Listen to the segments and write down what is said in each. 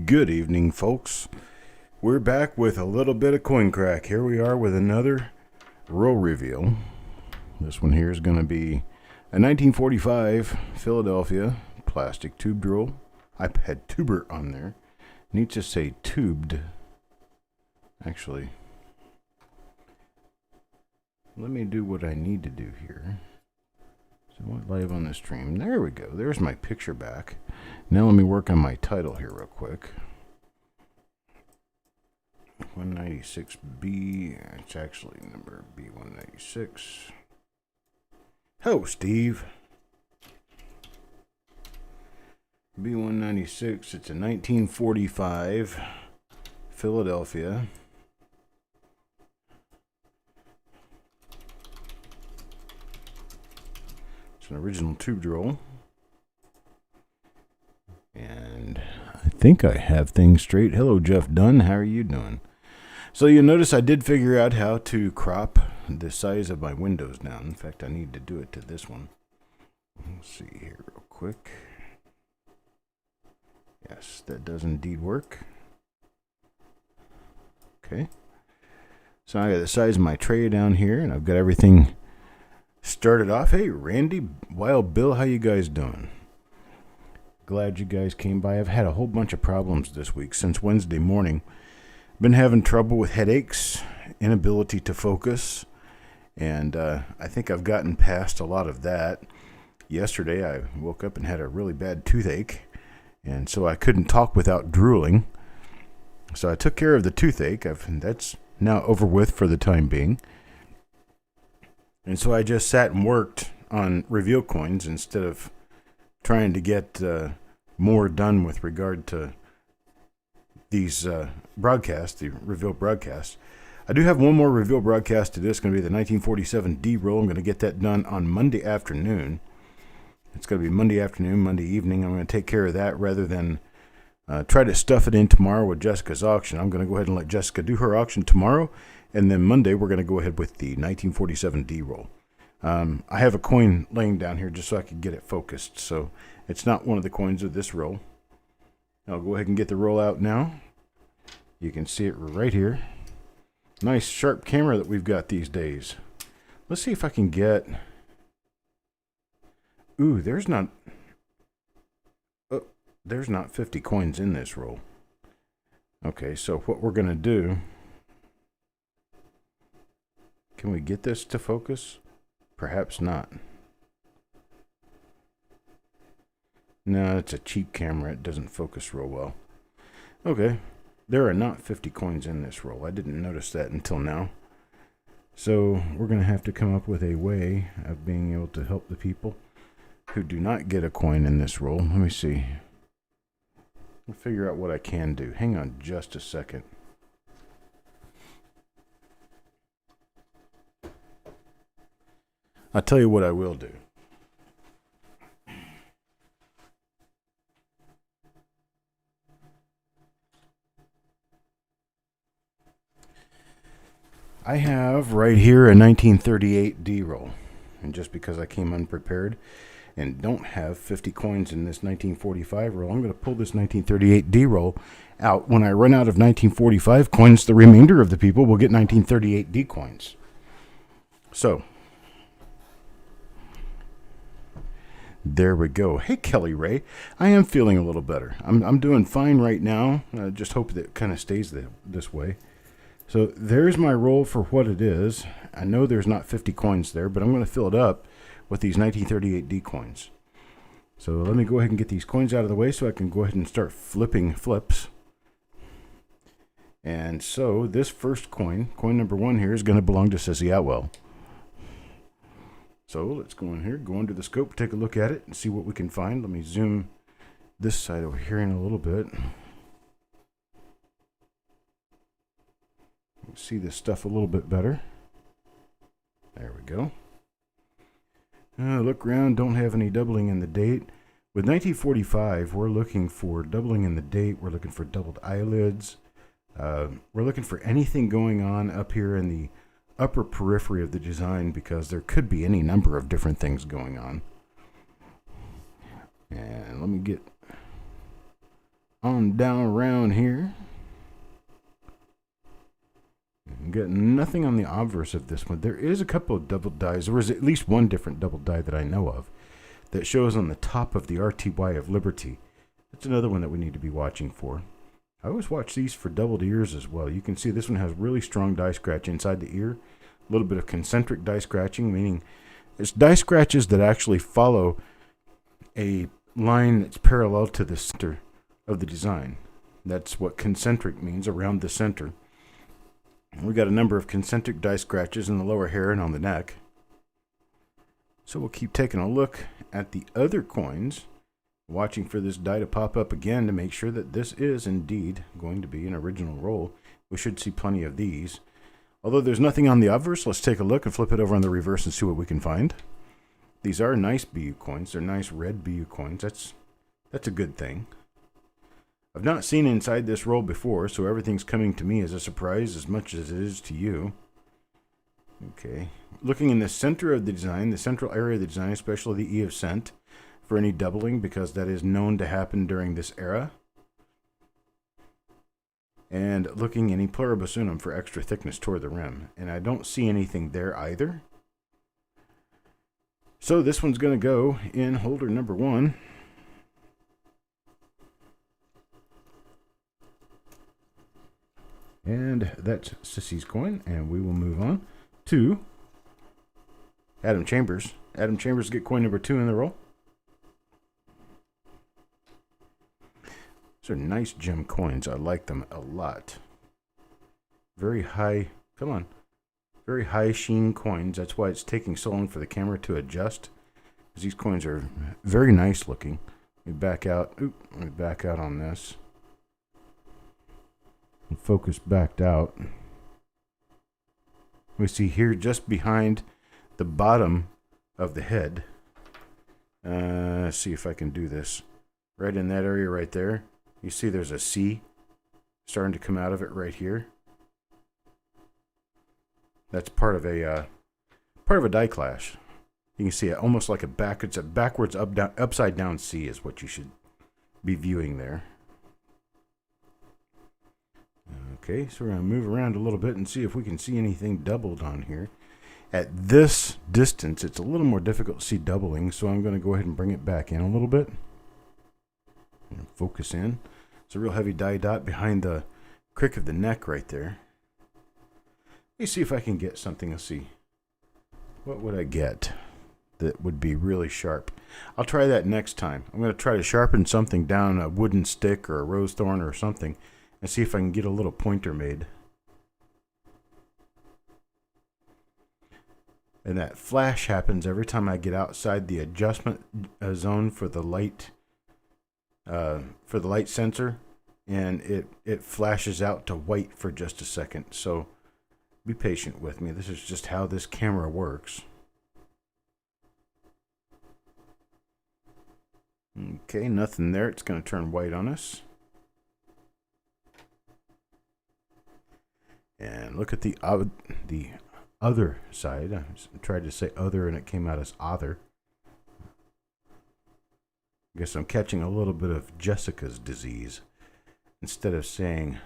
Good evening, folks. We're back with a little bit of coin crack. Here we are with another roll reveal. This one here is going to be a 1945 Philadelphia plastic tubed roll. I had tuber on there. Need to say tubed. Actually, let me do what I need to do here. So what live on the stream? There we go. There's my picture back. Now let me work on my title here real quick. 196B. It's actually number B196. Hello, Steve. B196. It's a 1945 Philadelphia. It's an original tube roll. And I think I have things straight. Hello, Jeff Dunn. How are you doing? So you'll notice I did figure out how to crop the size of my windows down. In fact, I need to do it to this one. Let's see here real quick. Yes, that does indeed work. Okay. So I got the size of my tray down here, and I've got everything started off. Hey, Randy, Wild Bill, how you guys doing? Glad you guys came by. I've had a whole bunch of problems this week since Wednesday morning. Been having trouble with headaches, inability to focus, and I think I've gotten past a lot of that. Yesterday I woke up and had a really bad toothache, and so I couldn't talk without drooling. So I took care of the toothache. That's now over with for the time being. And so I just sat and worked on reveal coins instead of trying to get more done with regard to these broadcasts, the reveal broadcasts. I do have one more reveal broadcast to do. It's going to be the 1947 D roll. I'm going to get that done on Monday afternoon. It's going to be Monday afternoon, Monday evening. I'm going to take care of that rather than try to stuff it in tomorrow with Jessica's auction. I'm going to go ahead and let Jessica do her auction tomorrow, and then Monday we're going to go ahead with the 1947 D roll. I have a coin laying down here just so I could get it focused. So it's not one of the coins of this roll. I'll go ahead and get the roll out now. You can see it right here. Nice sharp camera that we've got these days. Let's see if I can get... Ooh, there's not 50 coins in this roll. Okay, so what we're going to do... Can we get this to focus? Perhaps not. No, it's a cheap camera. It doesn't focus real well. Okay, there are not 50 coins in this roll. I didn't notice that until now. So we're going to have to come up with a way of being able to help the people who do not get a coin in this roll. Let me see. I'll figure out what I can do. Hang on just a second. I'll tell you what I will do. I have right here a 1938 D roll, and just because I came unprepared and don't have 50 coins in this 1945 roll, I'm going to pull this 1938 D roll out. When I run out of 1945 coins, the remainder of the people will get 1938 D coins. So, there we go. Hey, Kelly Ray. I am feeling a little better. I'm doing fine right now. I just hope that it kind of stays this way. So there's my roll for what it is. I know there's not 50 coins there, but I'm going to fill it up with these 1938 D coins. So let me go ahead and get these coins out of the way so I can go ahead and start flipping flips. And so this first coin number 1 here, is going to belong to Sissy Atwell. So let's go in here, go under the scope, take a look at it, and see what we can find. Let me zoom this side over here in a little bit. See this stuff a little bit better. There we go. Look around, don't have any doubling in the date. With 1945, we're looking for doubling in the date. We're looking for doubled eyelids. We're looking for anything going on up here in the upper periphery of the design, because there could be any number of different things going on. And let me get on down around here. Got nothing on the obverse of this one. There is a couple of double dies. There was at least one different double die that I know of that shows on the top of the RTY of Liberty. That's another one that we need to be watching for. I always watch these for doubled ears as well. You can see this one has really strong die scratch inside the ear. A little bit of concentric die scratching, meaning it's die scratches that actually follow a line that's parallel to the center of the design. That's what concentric means, around the center. We got a number of concentric die scratches in the lower hair and on the neck. So we'll keep taking a look at the other coins, watching for this die to pop up again to make sure that this is indeed going to be an original roll. We should see plenty of these. Although there's nothing on the obverse, let's take a look and flip it over on the reverse and see what we can find. These are nice BU coins. They're nice red BU coins. That's a good thing. I've not seen inside this roll before, so everything's coming to me as a surprise as much as it is to you. Okay. Looking in the center of the design, the central area of the design, especially the E of cent, for any doubling, because that is known to happen during this era. And looking in e pluribus unum for extra thickness toward the rim. And I don't see anything there either. So this one's going to go in holder number 1. And that's Sissy's coin. And we will move on to Adam Chambers. Adam Chambers get coin number 2 in the roll. These are nice gem coins. I like them a lot. Very high, come on. Very high sheen coins. That's why it's taking so long for the camera to adjust. Because these coins are very nice looking. Let me back out. Let me back out on this. And focus backed out. We see here just behind the bottom of the head. Let's see if I can do this. Right in that area right there. You see there's a C starting to come out of it right here. That's part of a die clash. You can see it almost like it's a backwards upside down C is what you should be viewing there. Okay, so we're going to move around a little bit and see if we can see anything doubled on here. At this distance, it's a little more difficult to see doubling, so I'm going to go ahead and bring it back in a little bit. And focus in. It's a real heavy die dot behind the crick of the neck right there. Let me see if I can get something. Let's see. What would I get that would be really sharp? I'll try that next time. I'm going to try to sharpen something down, a wooden stick or a rose thorn or something, and see if I can get a little pointer made. And that flash happens every time I get outside the adjustment zone for the light sensor, and it flashes out to white for just a second. So be patient with me. This is just how this camera works. Okay, nothing there. It's going to turn white on us. And look at the other side. I tried to say other and it came out as other. I guess I'm catching a little bit of Jessica's disease. Instead of saying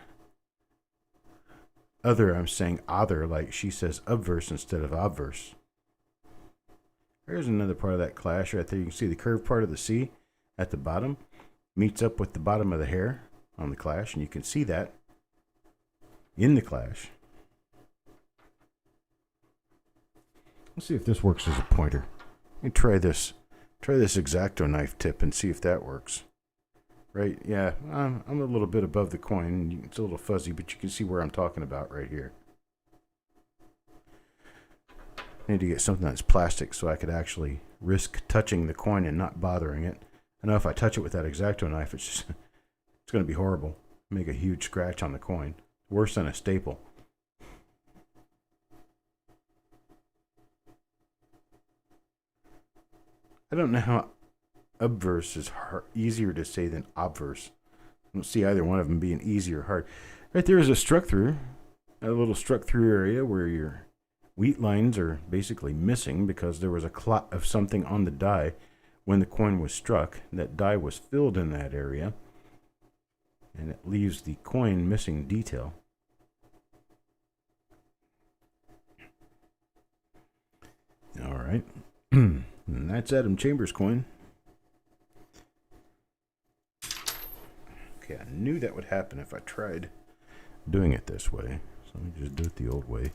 other, I'm saying other, like she says obverse instead of obverse. There's another part of that clash right there. You can see the curved part of the C at the bottom meets up with the bottom of the hair on the clash, and you can see that in the clash. Let's see if this works as a pointer. Let me try this X-Acto knife tip and see if that works. Right, yeah, I'm a little bit above the coin. It's a little fuzzy, but you can see where I'm talking about right here. I need to get something that's plastic so I could actually risk touching the coin and not bothering it. I know if I touch it with that X-Acto knife, it's going to be horrible. Make a huge scratch on the coin. Worse than a staple. I don't know how obverse is easier to say than obverse. I don't see either one of them being easy or hard. Right there is a struck through, a little struck through area where your wheat lines are basically missing because there was a clot of something on the die when the coin was struck. That die was filled in that area. and it leaves the coin missing detail. All right. And that's Adam Chambers' coin. Okay, I knew that would happen if I tried doing it this way. So let me just do it the old way.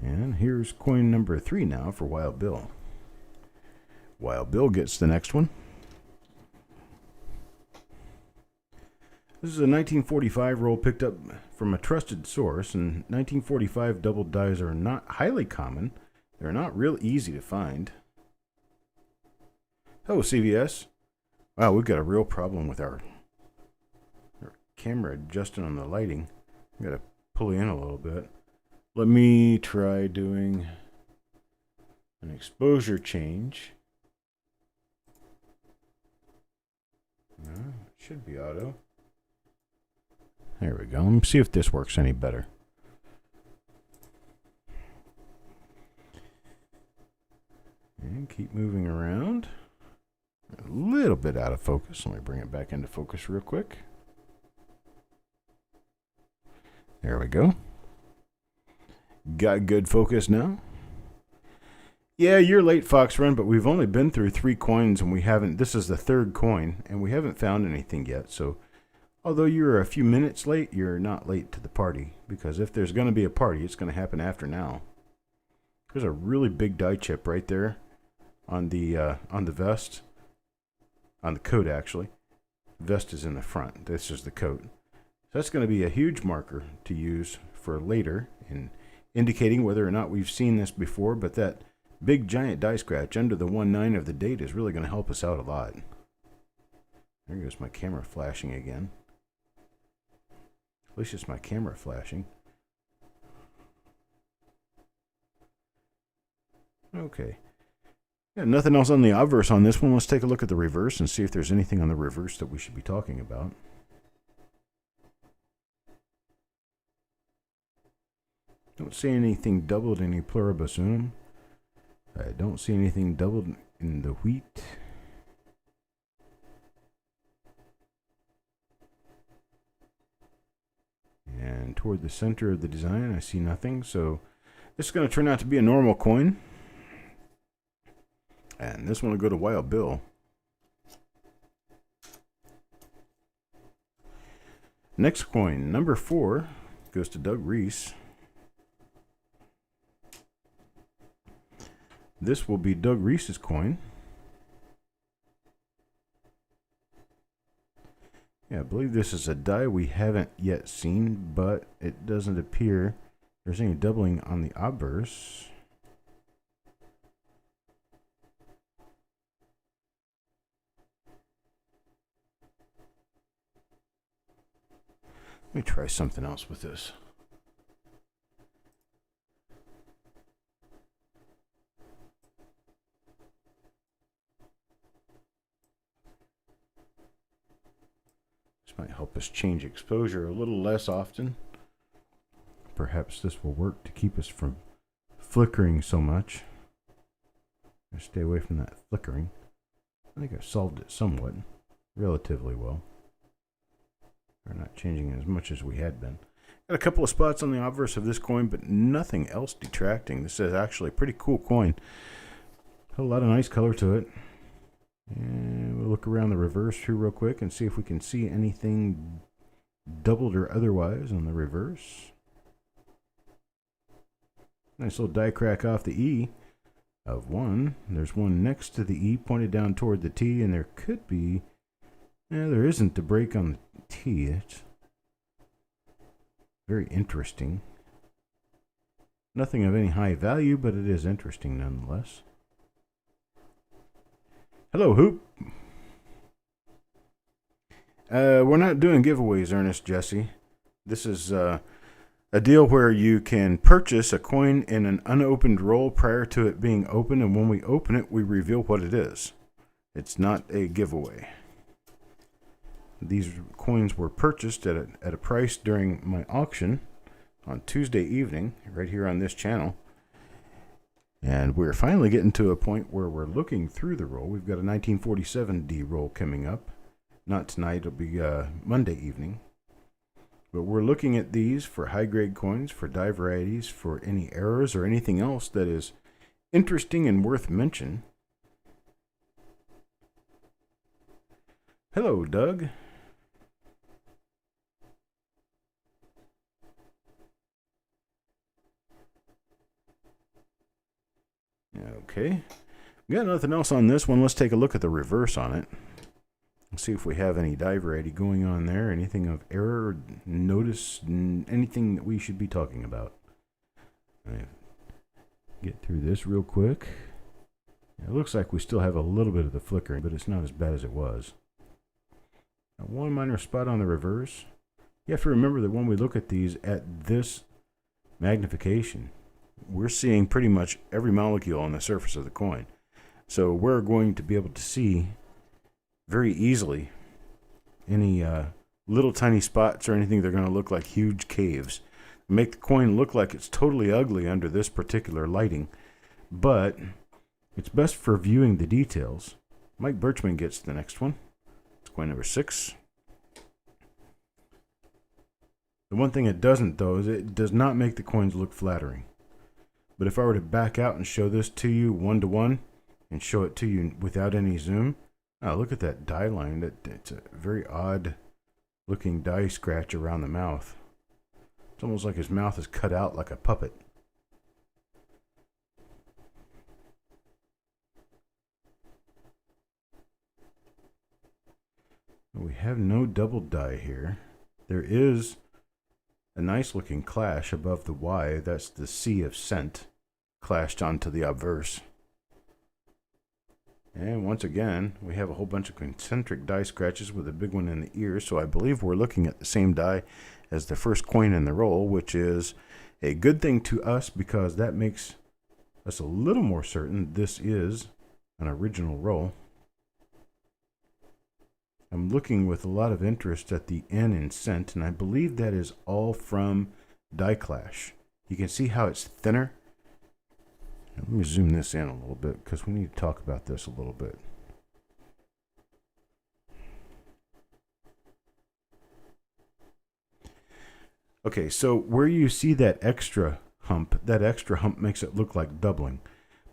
And here's coin number 3 now for Wild Bill. Wild Bill gets the next one. This is a 1945 roll picked up from a trusted source, and 1945 double dies are not highly common. They're not real easy to find. Oh, CVS. Wow, we've got a real problem with our camera adjusting on the lighting. Got to pull in a little bit. Let me try doing an exposure change. No, it should be auto. There we go. Let me see if this works any better. And keep moving around. A little bit out of focus. Let me bring it back into focus real quick. There we go. Got good focus now. Yeah, you're late, Fox Run, but we've only been through 3 coins and we haven't. This is the 3rd coin and we haven't found anything yet. So, although you're a few minutes late, you're not late to the party, because if there's going to be a party, it's going to happen after now. There's a really big die chip right there on the vest, on the coat actually. Vest is in the front. This is the coat. So that's going to be a huge marker to use for later in indicating whether or not we've seen this before, but that big giant die scratch under the 1-9 of the date is really going to help us out a lot. There goes my camera flashing again. At least it's my camera flashing. Okay. Yeah, nothing else on the obverse on this one. Let's take a look at the reverse and see if there's anything on the reverse that we should be talking about. Don't see anything doubled in the pluribus unum. I don't see anything doubled in the wheat. And toward the center of the design, I see nothing. So this is going to turn out to be a normal coin. And this one will go to Wild Bill. Next coin, number 4, goes to Doug Reese. This will be Doug Reese's coin. Yeah, I believe this is a die we haven't yet seen, but it doesn't appear there's any doubling on the obverse. Let me try something else with this. This might help us change exposure a little less often. Perhaps this will work to keep us from flickering so much. Stay away from that flickering. I think I've solved it somewhat, relatively well. We're not changing as much as we had been. Got a couple of spots on the obverse of this coin, but nothing else detracting. This is actually a pretty cool coin. A lot of nice color to it. And we'll look around the reverse here real quick and see if we can see anything doubled or otherwise on the reverse. Nice little die crack off the E of 1. There's one next to the E pointed down toward the T, and there could be... Yeah, there isn't a break on the T. It's very interesting. Nothing of any high value, but it is interesting nonetheless. Hello, Hoop. We're not doing giveaways, Ernest Jesse. This is a deal where you can purchase a coin in an unopened roll prior to it being opened, and when we open it, we reveal what it is. It's not a giveaway. These coins were purchased at a price during my auction on Tuesday evening, right here on this channel. And we're finally getting to a point where we're looking through the roll. We've got a 1947 D roll coming up. Not tonight, it'll be Monday evening. But we're looking at these for high-grade coins, for die varieties, for any errors or anything else that is interesting and worth mention. Hello, Doug. Okay. Got nothing else on this one. Let's take a look at the reverse on it. See if we have any die variety going on there. Anything of error, notice, anything that we should be talking about. Right. Get through this real quick. It looks like we still have a little bit of the flickering, but it's not as bad as it was. Now, one minor spot on the reverse. You have to remember that when we look at these at this magnification, we're seeing pretty much every molecule on the surface of the coin. So we're going to be able to see very easily any little tiny spots or anything. They're going to look like huge caves. Make the coin look like it's totally ugly under this particular lighting, but it's best for viewing the details. Mike Birchman gets the next one. It's coin number 6. The one thing it doesn't, though, is it does not make the coins look flattering. But if I were to back out and show this to you one-to-one and show it to you without any zoom, look at that die line. It's a very odd looking die scratch around the mouth. It's almost like his mouth is cut out like a puppet. We have no double die here. There is a nice looking clash above the Y. That's the C of scent clashed onto the obverse. And once again, we have a whole bunch of concentric die scratches with a big one in the ear. So I believe we're looking at the same die as the first coin in the roll, which is a good thing to us because that makes us a little more certain this is an original roll. I'm looking with a lot of interest at the N in scent, and I believe that is all from die clash. You can see how it's thinner. Let me zoom this in a little bit because we need to talk about this a little bit. Okay, so where you see that extra hump makes it look like doubling.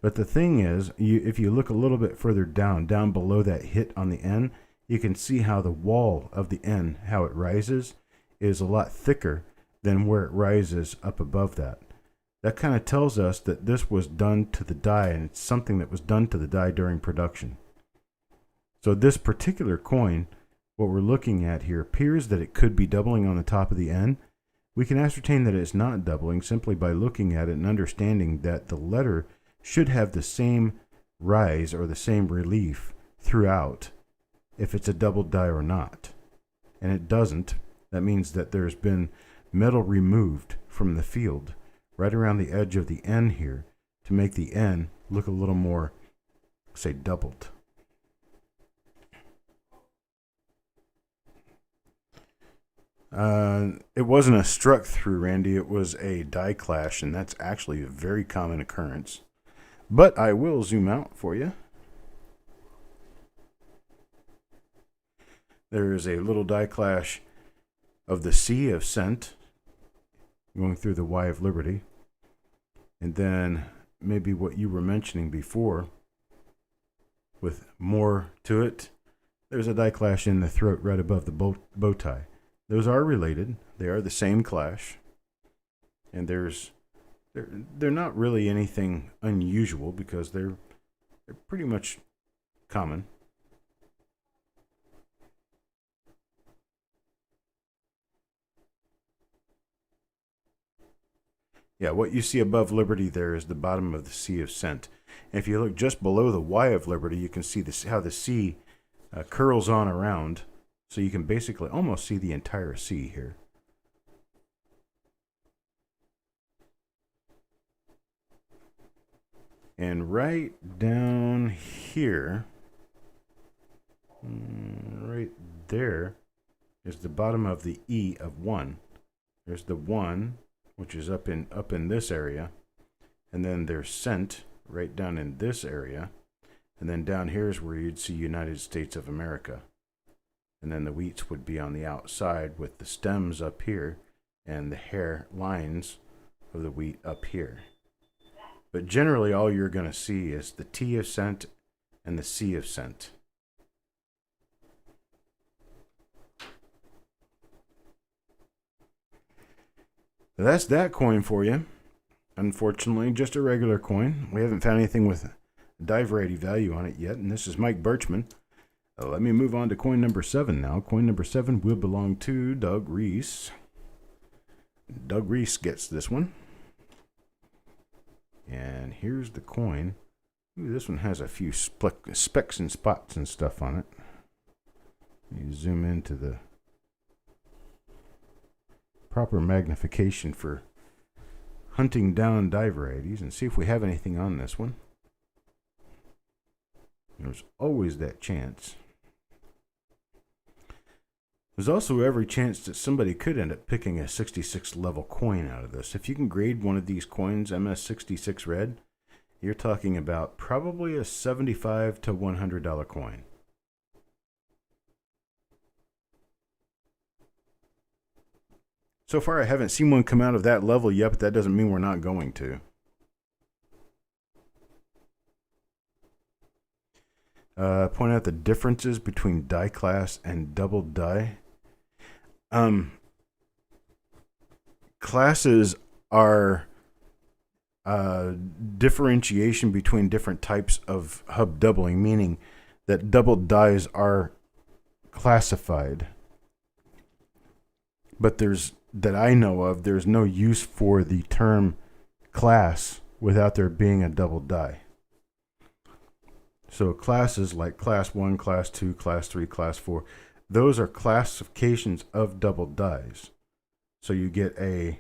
But the thing is, if you look a little bit further down below that hit on the N, you can see how the wall of the N, how it rises, is a lot thicker than where it rises up above that. That kind of tells us that this was done to the die, and it's something that was done to the die during production. So this particular coin, what we're looking at here, appears that it could be doubling on the top of the N. We can ascertain that it's not doubling simply by looking at it and understanding that the letter should have the same rise or the same relief throughout if it's a double die or not. And it doesn't. That means that there's been metal removed from the field right around the edge of the N here to make the N look a little more, say, doubled. It wasn't a struck through, Randy. It was a die clash, and that's actually a very common occurrence. But I will zoom out for you. There is a little die clash of the C of scent going through the Y of liberty. And then maybe what you were mentioning before with more to it, there's a die clash in the throat right above the bow tie. Those are related. They are the same clash. And they're not really anything unusual because they're pretty much common. Yeah, what you see above Liberty there is the bottom of the C of scent. And if you look just below the Y of Liberty, you can see this, how the C curls on around. So you can basically almost see the entire C here. And right down here, right there, is the bottom of the E of 1. There's the 1, which is up in this area. And then there's scent right down in this area. And then down here is where you'd see United States of America. and then the wheats would be on the outside with the stems up here and the hair lines of the wheat up here. But generally all you're going to see is the T of cent and the C of cent. That's that coin for you. Unfortunately, just a regular coin. We haven't found anything with die variety value on it yet, and this is Mike Birchman. Let me move on to coin number 7 now. Coin number 7 will belong to Doug Reese. Doug Reese gets this one. And here's the coin. Ooh, this one has a few specks and spots and stuff on it. You zoom into the proper magnification for hunting down die varieties and see if we have anything on this one. There's always that chance. There's also every chance that somebody could end up picking a 66 level coin out of this. If you can grade one of these coins MS66 red, you're talking about probably a $75 to $100 coin. So far I haven't seen one come out of that level yet, but that doesn't mean we're not going to. Point out the differences between die class and double die. Classes are differentiation between different types of hub doubling, meaning that double dies are classified. But that I know of, there's no use for the term class without there being a double die. So classes like class 1, class 2, class 3, class 4, those are classifications of double dies. So you get a,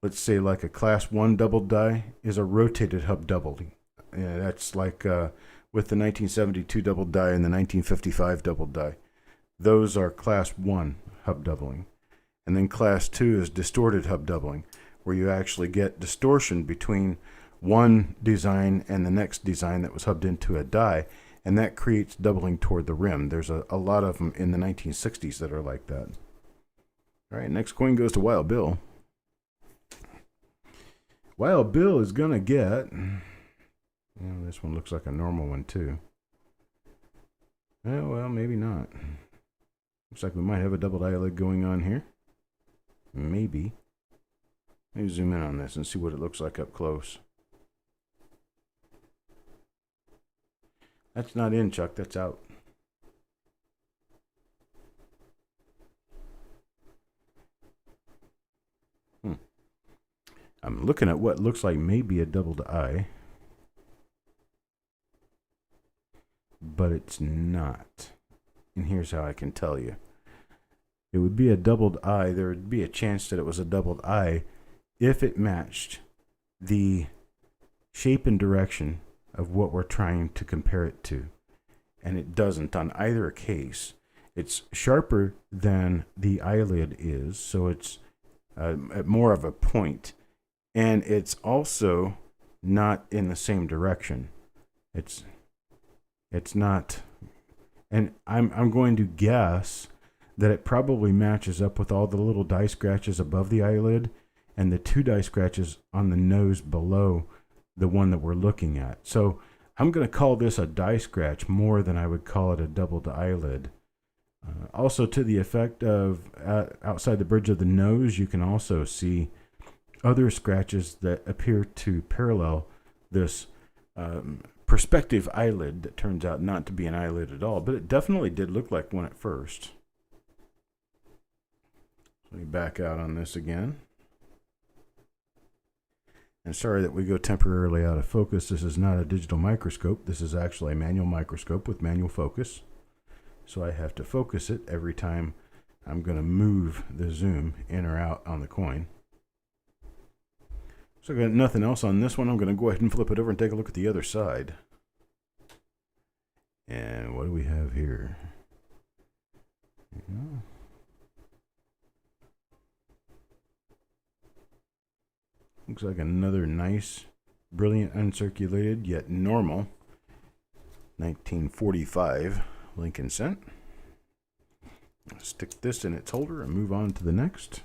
let's say like a class 1 double die is a rotated hub doubling. Yeah, that's like with the 1972 double die and the 1955 double die. Those are class 1 hub doubling. And then class 2 is distorted hub doubling, where you actually get distortion between one design and the next design that was hubbed into a die, and that creates doubling toward the rim. There's a lot of them in the 1960s that are like that. All right, next coin goes to Wild Bill. Wild Bill is going to get... this one looks like a normal one, too. Well, maybe not. Looks like we might have a double eyelid going on here. Maybe. Let me zoom in on this and see what it looks like up close. That's not in, Chuck. That's out. I'm looking at what looks like maybe a doubled eye. But it's not. And here's how I can tell you. It would be a doubled eye. There would be a chance that it was a doubled eye if it matched the shape and direction of what we're trying to compare it to. And it doesn't on either case. It's sharper than the eyelid is, so it's more of a point. And it's also not in the same direction. It's not. And I'm going to guess that it probably matches up with all the little die scratches above the eyelid and the 2 die scratches on the nose below the one that we're looking at. So I'm going to call this a die scratch more than I would call it a doubled eyelid. Also to the effect of outside the bridge of the nose, you can also see other scratches that appear to parallel this perspective eyelid that turns out not to be an eyelid at all, but it definitely did look like one at first. Let me back out on this again. And sorry that we go temporarily out of focus. This is not a digital microscope. This is actually a manual microscope with manual focus. So I have to focus it every time I'm going to move the zoom in or out on the coin. So I've got nothing else on this one. I'm going to go ahead and flip it over and take a look at the other side. And what do we have here? Yeah. Looks like another nice, brilliant, uncirculated, yet normal 1945 Lincoln cent. Stick this in its holder and move on to the next,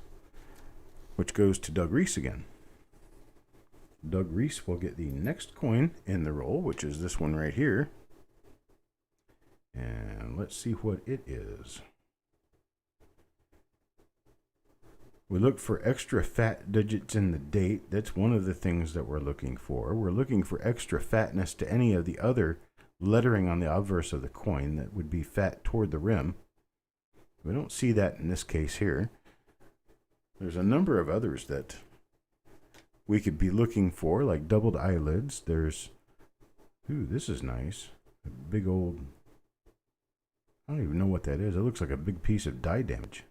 which goes to Doug Reese again. Doug Reese will get the next coin in the roll, which is this one right here. And let's see what it is. We look for extra fat digits in the date. That's one of the things that we're looking for. We're looking for extra fatness to any of the other lettering on the obverse of the coin that would be fat toward the rim. We don't see that in this case here. There's a number of others that we could be looking for, like doubled eyelids. There's, ooh, this is nice. A big old, I don't even know what that is. It looks like a big piece of die damage.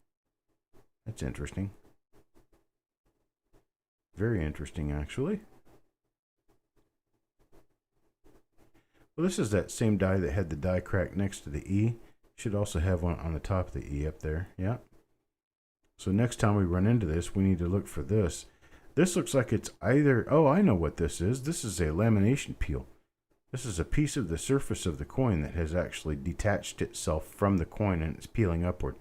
That's interesting. Very interesting, actually. Well, this is that same die that had the die crack next to the E. Should also have one on the top of the E up there. Yeah. So next time we run into this, we need to look for this. This looks like it's either, oh, I know what this is. This is a lamination peel. This is a piece of the surface of the coin that has actually detached itself from the coin and it's peeling upward.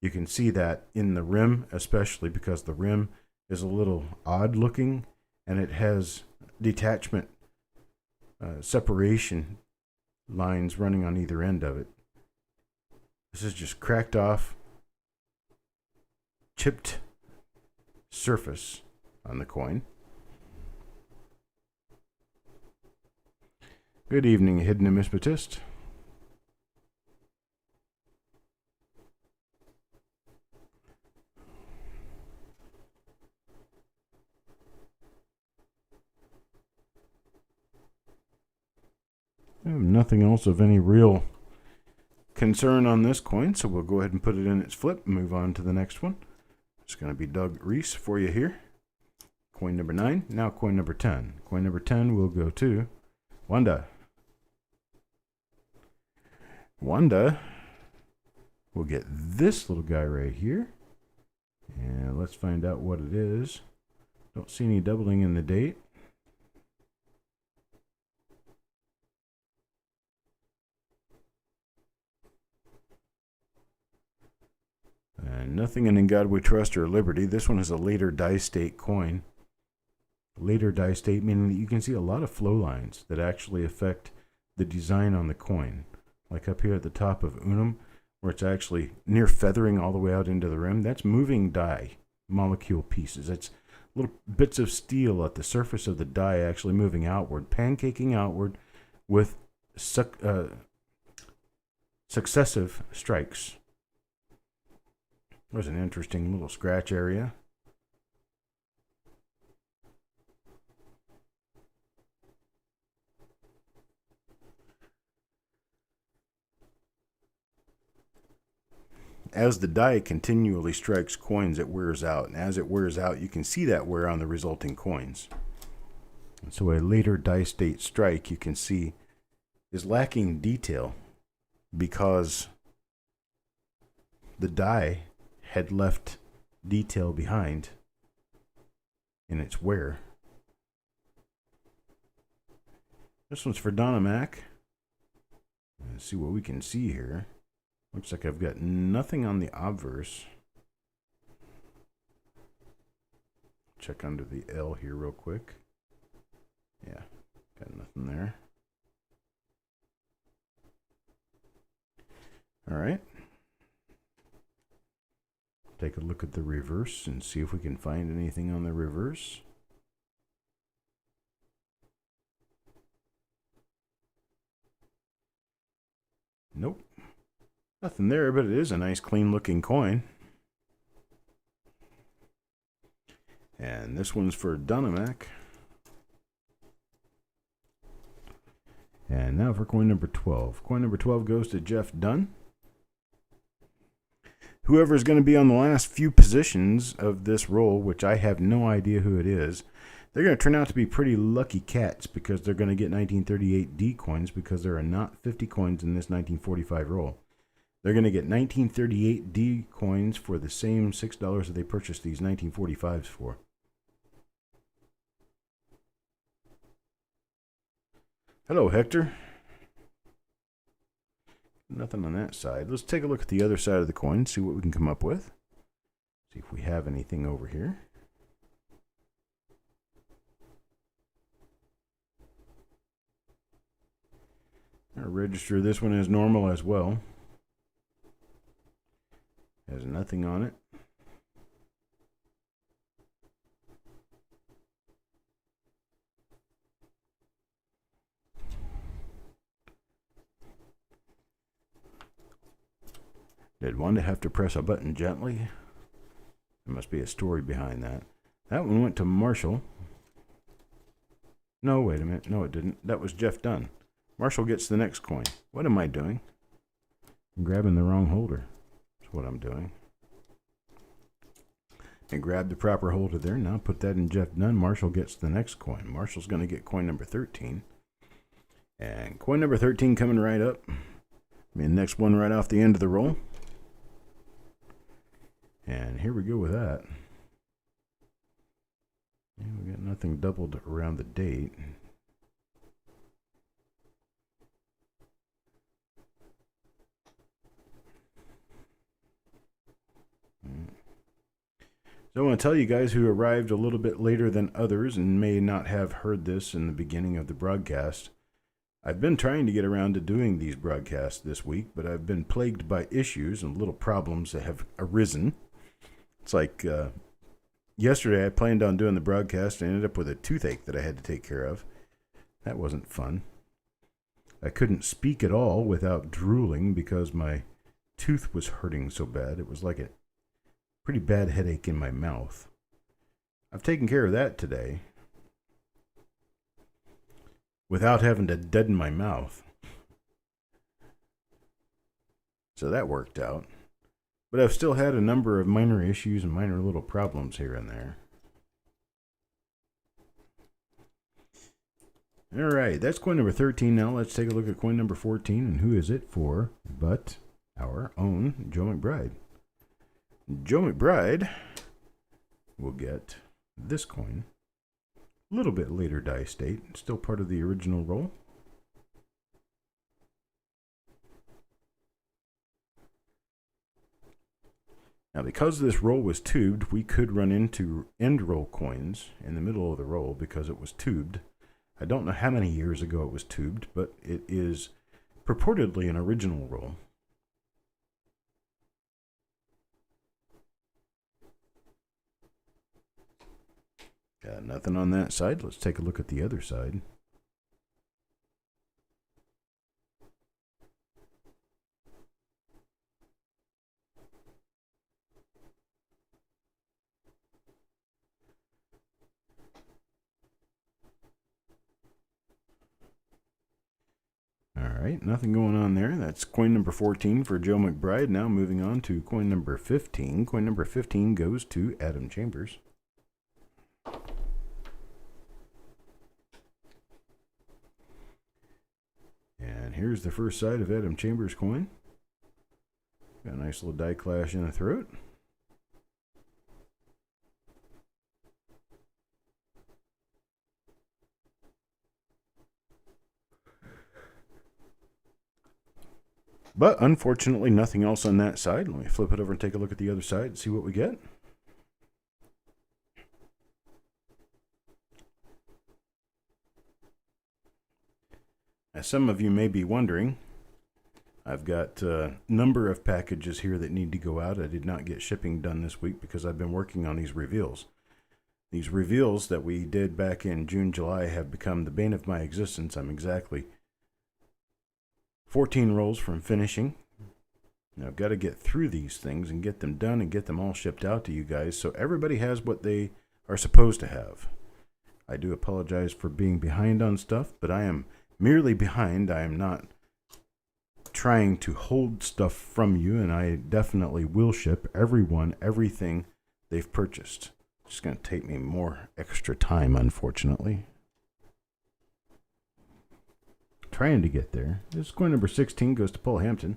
You can see that in the rim, especially because the rim is a little odd looking and it has detachment, separation lines running on either end of it. This is just cracked off, chipped surface on the coin. Good evening, Hidden Numismatist. I have nothing else of any real concern on this coin, so we'll go ahead and put it in its flip and move on to the next one. It's going to be Doug Reese for you here. Coin number 9. Now coin number 10. Coin number 10 will go to Wanda. Wanda will get this little guy right here. And let's find out what it is. Don't see any doubling in the date. Nothing in God We Trust or Liberty. This one is a later die state coin. Later die state, meaning that you can see a lot of flow lines that actually affect the design on the coin. Like up here at the top of Unum, where it's actually near feathering all the way out into the rim. That's moving die molecule pieces. It's little bits of steel at the surface of the die actually moving outward, pancaking outward with successive strikes. There's an interesting little scratch area. As the die continually strikes coins, it wears out. And as it wears out, you can see that wear on the resulting coins. And so a later die state strike, you can see, is lacking detail because the die had left detail behind in its wear. This one's for Donna Mac. Let's see what we can see here. Looks like I've got nothing on the obverse. Check under the L here real quick. Yeah, got nothing there. All right. Take a look at the reverse and see if we can find anything on the reverse. Nope. Nothing there, but it is a nice clean looking coin. And this one's for Dunamac. And now for coin number 12. Coin number 12 goes to Jeff Dunn. Whoever is going to be on the last few positions of this roll, which I have no idea who it is, they're going to turn out to be pretty lucky cats because they're going to get 1938 D coins because there are not 50 coins in this 1945 roll. They're going to get 1938 D coins for the same $6 that they purchased these 1945s for. Hello, Hector. Nothing on that side. Let's take a look at the other side of the coin, see what we can come up with. See if we have anything over here. I'll register this one as normal as well. Has nothing on it. Did one have to press a button gently? There must be a story behind that. That one went to Marshall. No, wait a minute. No, it didn't. That was Jeff Dunn. Marshall gets the next coin. What am I doing? I'm grabbing the wrong holder. That's what I'm doing. And grab the proper holder there. Now put that in Jeff Dunn. Marshall gets the next coin. Marshall's going to get coin number 13. And coin number 13 coming right up. The next one right off the end of the roll. And here we go with that. And we got nothing doubled around the date. So I want to tell you guys who arrived a little bit later than others and may not have heard this in the beginning of the broadcast. I've been trying to get around to doing these broadcasts this week, but I've been plagued by issues and little problems that have arisen. It's like yesterday I planned on doing the broadcast and ended up with a toothache that I had to take care of. That wasn't fun. I couldn't speak at all without drooling because my tooth was hurting so bad. It was like a pretty bad headache in my mouth. I've taken care of that today without having to deaden my mouth. So that worked out. But I've still had a number of minor issues and minor little problems here and there. All right, that's coin number 13 now. Let's take a look at coin number 14. And who is it for but our own Joe McBride? Joe McBride will get this coin. A little bit later die state. Still part of the original roll. Now, because this roll was tubed, we could run into end roll coins in the middle of the roll because it was tubed. I don't know how many years ago it was tubed, but it is purportedly an original roll. Got nothing on that side. Let's take a look at the other side. All right, nothing going on there. That's coin number 14 for Joe McBride. Now moving on to coin number 15. Coin number 15 goes to Adam Chambers. And here's the first side of Adam Chambers' coin. Got a nice little die clash in the throat. But unfortunately, nothing else on that side. Let me flip it over and take a look at the other side and see what we get. As some of you may be wondering, I've got a number of packages here that need to go out. I did not get shipping done this week because I've been working on these reveals. These reveals that we did back in June, July have become the bane of my existence. I'm exactly 14 rolls from finishing. Now I've got to get through these things and get them done and get them all shipped out to you guys so everybody has what they are supposed to have. I do apologize for being behind on stuff, but I am merely behind. I am not trying to hold stuff from you, and I definitely will ship everyone everything they've purchased. It's just going to take me more extra time, unfortunately. Trying to get there. This coin number 16 goes to Paul Hampton.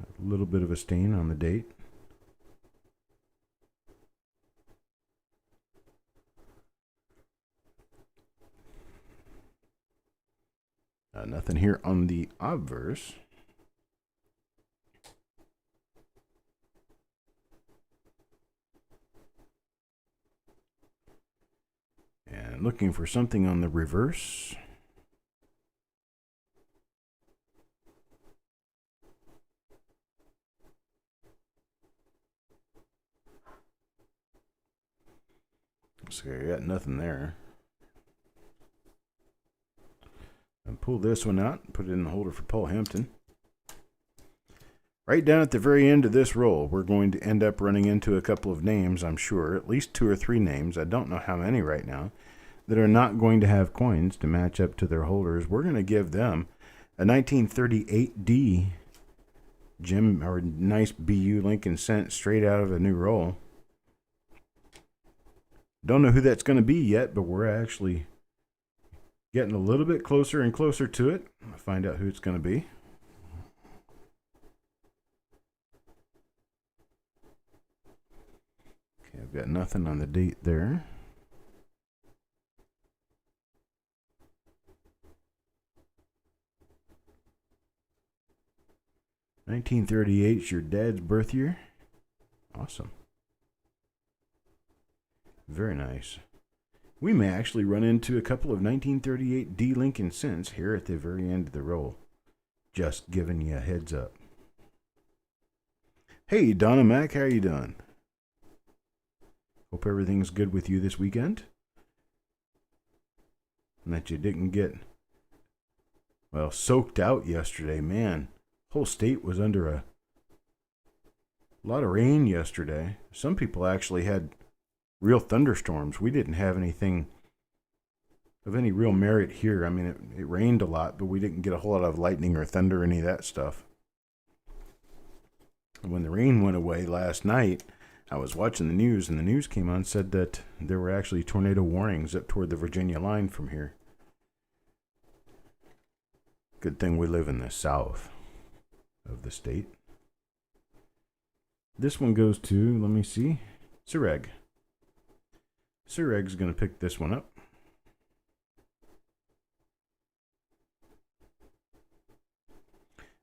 A little bit of a stain on the date. Nothing here on the obverse. And looking for something on the reverse. So I got nothing there. And pull this one out and put it in the holder for Paul Hampton. Right down at the very end of this roll, we're going to end up running into a couple of names, I'm sure, at least 2 or 3 names, I don't know how many right now, that are not going to have coins to match up to their holders. We're going to give them a 1938D Jim, or nice BU Lincoln Cent straight out of a new roll. Don't know who that's going to be yet, but we're actually getting a little bit closer and closer to it. I'll find out who it's going to be. Okay, I've got nothing on the date there. (1938) is your dad's birth year. Awesome. Very nice. We may actually run into a couple of 1938 D Lincoln Cents here at the very end of the roll. Just giving you a heads up. Hey, Donna Mac, how are you doing? Hope everything's good with you this weekend. And that you didn't get, well, soaked out yesterday. Man, whole state was under a lot of rain yesterday. Some people actually had real thunderstorms. We didn't have anything of any real merit here. I mean, it rained a lot, but we didn't get a whole lot of lightning or thunder or any of that stuff. And when the rain went away last night, I was watching the news, and the news came on and said that there were actually tornado warnings up toward the Virginia line from here. Good thing we live in the south of the state. This one goes to, let me see, Sureg. Sureg's going to pick this one up.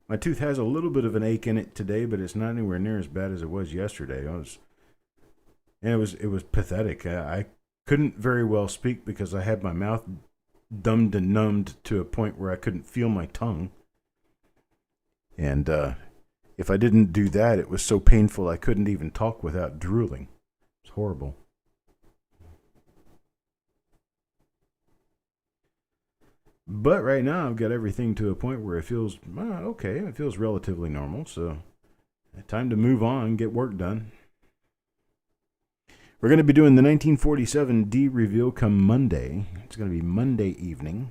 My tooth has a little bit of an ache in it today, but it's not anywhere near as bad as it was yesterday. It was pathetic. I couldn't very well speak because I had my mouth dumbed and numbed to a point where I couldn't feel my tongue. And if I didn't do that, it was so painful I couldn't even talk without drooling. It's horrible. But right now, I've got everything to a point where it feels okay. It feels relatively normal. So, time to move on, get work done. We're going to be doing the 1947 D reveal come Monday. It's going to be Monday evening.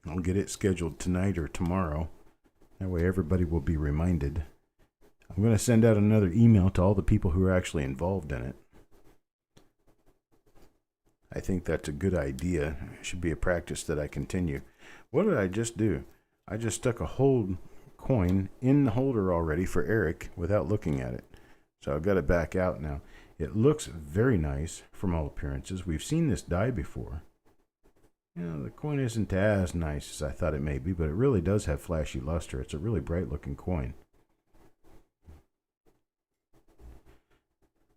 I'll get it scheduled tonight or tomorrow. That way everybody will be reminded. I'm going to send out another email to all the people who are actually involved in it. I think that's a good idea. It should be a practice that I continue. What did I just do? I just stuck a whole coin in the holder already for Eric without looking at it. So I've got it back out now. It looks very nice from all appearances. We've seen this die before. You know, the coin isn't as nice as I thought it may be, but it really does have flashy luster. It's a really bright looking coin.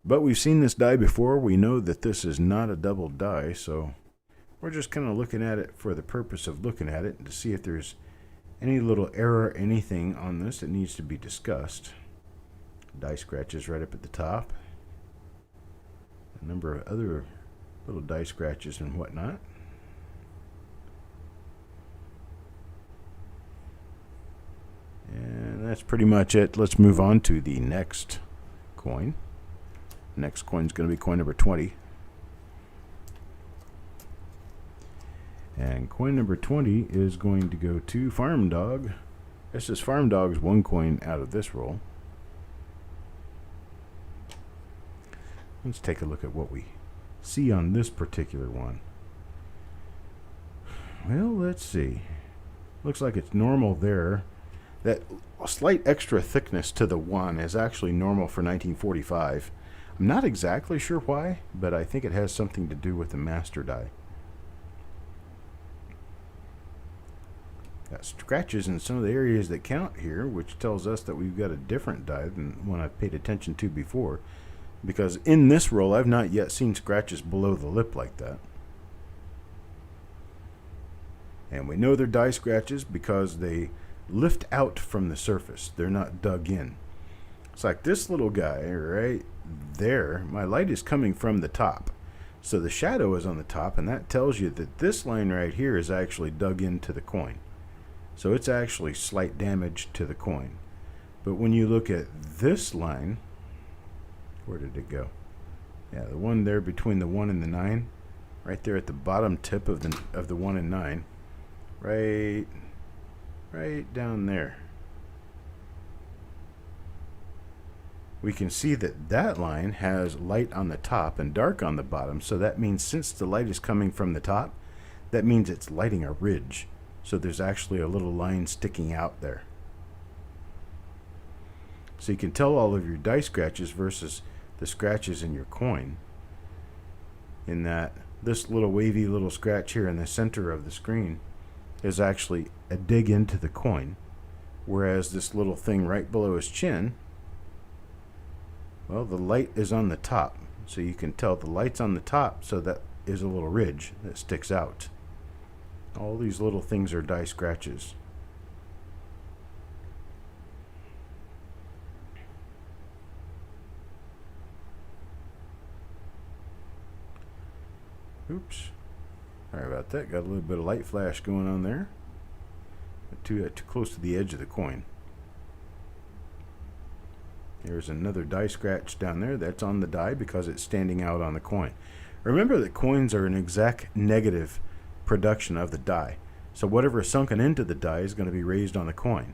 But we've seen this die before. We know that this is not a double die, so we're just kind of looking at it for the purpose of looking at it to see if there's any little error, anything on this that needs to be discussed. Die scratches right up at the top. A number of other little die scratches and whatnot. And that's pretty much it. Let's move on to the next coin. Next coin is going to be coin number 20. And coin number 20 is going to go to Farm Dog. This is Farm Dog's one coin out of this roll. Let's take a look at what we see on this particular one. Well, let's see. Looks like it's normal there. That slight extra thickness to the 1 is actually normal for 1945. I'm not exactly sure why, but I think it has something to do with the master die. Got scratches in some of the areas that count here, which tells us that we've got a different die than one I've paid attention to before. Because in this roll, I've not yet seen scratches below the lip like that. And we know they're die scratches because they lift out from the surface. They're not dug in. It's like this little guy right there. My light is coming from the top. So the shadow is on the top, and that tells you that this line right here is actually dug into the coin. So it's actually slight damage to the coin. But when you look at this line, where did it go? Yeah, the one there between the 1 and the 9, right there at the bottom tip of the 1 and 9. Right down there. We can see that that line has light on the top and dark on the bottom. So that means since the light is coming from the top, that means it's lighting a ridge. So there's actually a little line sticking out there. So you can tell all of your die scratches versus the scratches in your coin. In that this little wavy little scratch here in the center of the screen is actually a dig into the coin, whereas this little thing right below his chin, well, the light is on the top, so you can tell the light's on the top, so that is a little ridge that sticks out. All these little things are die scratches. Oops. Sorry about that. Got a little bit of light flash going on there. Too close to the edge of the coin. There's another die scratch down there. That's on the die because it's standing out on the coin. Remember that coins are an exact negative production of the die. So whatever is sunken into the die is going to be raised on the coin.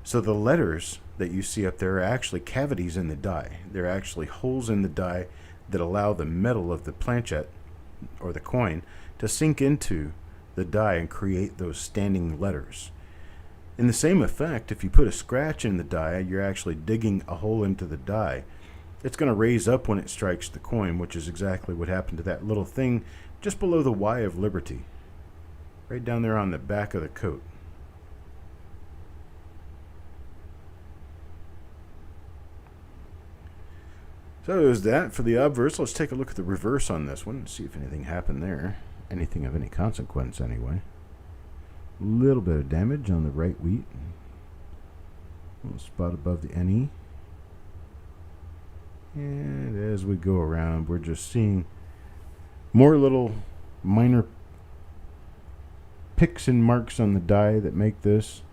So the letters that you see up there are actually cavities in the die. They're actually holes in the die that allow the metal of the planchette or the coin to sink into the die and create those standing letters. In the same effect, if you put a scratch in the die, you're actually digging a hole into the die. It's going to raise up when it strikes the coin, which is exactly what happened to that little thing just below the Y of Liberty, right down there on the back of the coat. So there's that for the obverse. Let's take a look at the reverse on this one and see if anything happened there. Anything of any consequence, anyway. A little bit of damage on the right wheat. A little spot above the NE. And as we go around, we're just seeing more little minor picks and marks on the die that make this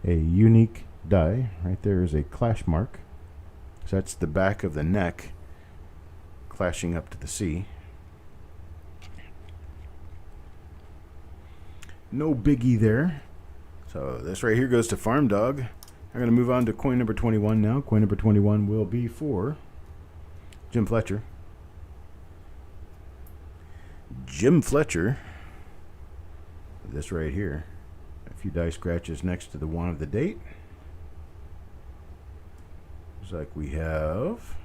a unique die. Right there is a clash mark. So that's the back of the neck clashing up to the C. No biggie there. So this right here goes to Farm Dog. I'm going to move on to coin number 21 now. Coin number 21 will be for Jim Fletcher. Jim Fletcher. This right here. A few die scratches next to the one of the date. Looks like we have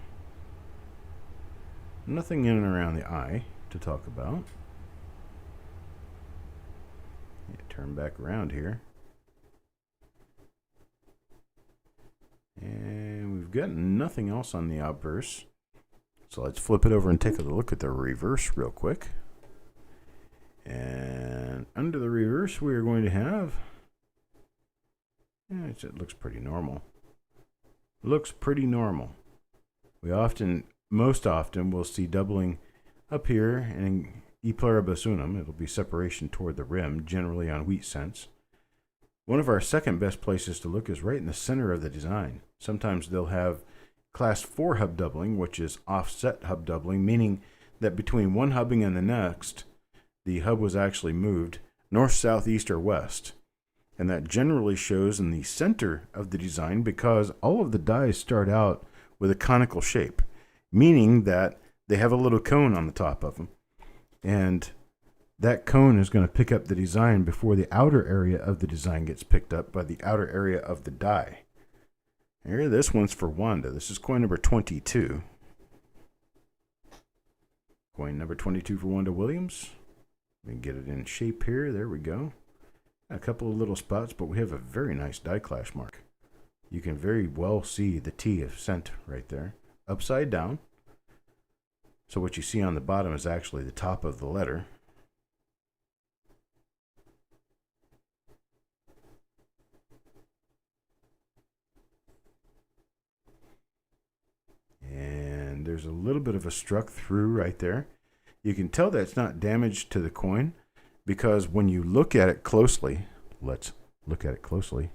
nothing in and around the eye to talk about. Turn back around here. And we've got nothing else on the obverse. So let's flip it over and take a look at the reverse real quick. And under the reverse, we are going to have, it looks pretty normal. Looks pretty normal. We most often, will see doubling up here and E pluribus unum. It'll be separation toward the rim, generally on wheat cents. One of our second best places to look is right in the center of the design. Sometimes they'll have class 4 hub doubling, which is offset hub doubling, meaning that between one hubbing and the next, the hub was actually moved north, south, east, or west. And that generally shows in the center of the design because all of the dies start out with a conical shape, meaning that they have a little cone on the top of them. And that cone is going to pick up the design before the outer area of the design gets picked up by the outer area of the die. Here, this one's for Wanda. This is coin number 22. Coin number 22 for Wanda Williams. We can get it in shape here. There we go. A couple of little spots, but we have a very nice die clash mark. You can very well see the T of scent right there, upside down. So what you see on the bottom is actually the top of the letter. And there's a little bit of a struck through right there. You can tell that's not damage to the coin because when you look at it closely, let's look at it closely.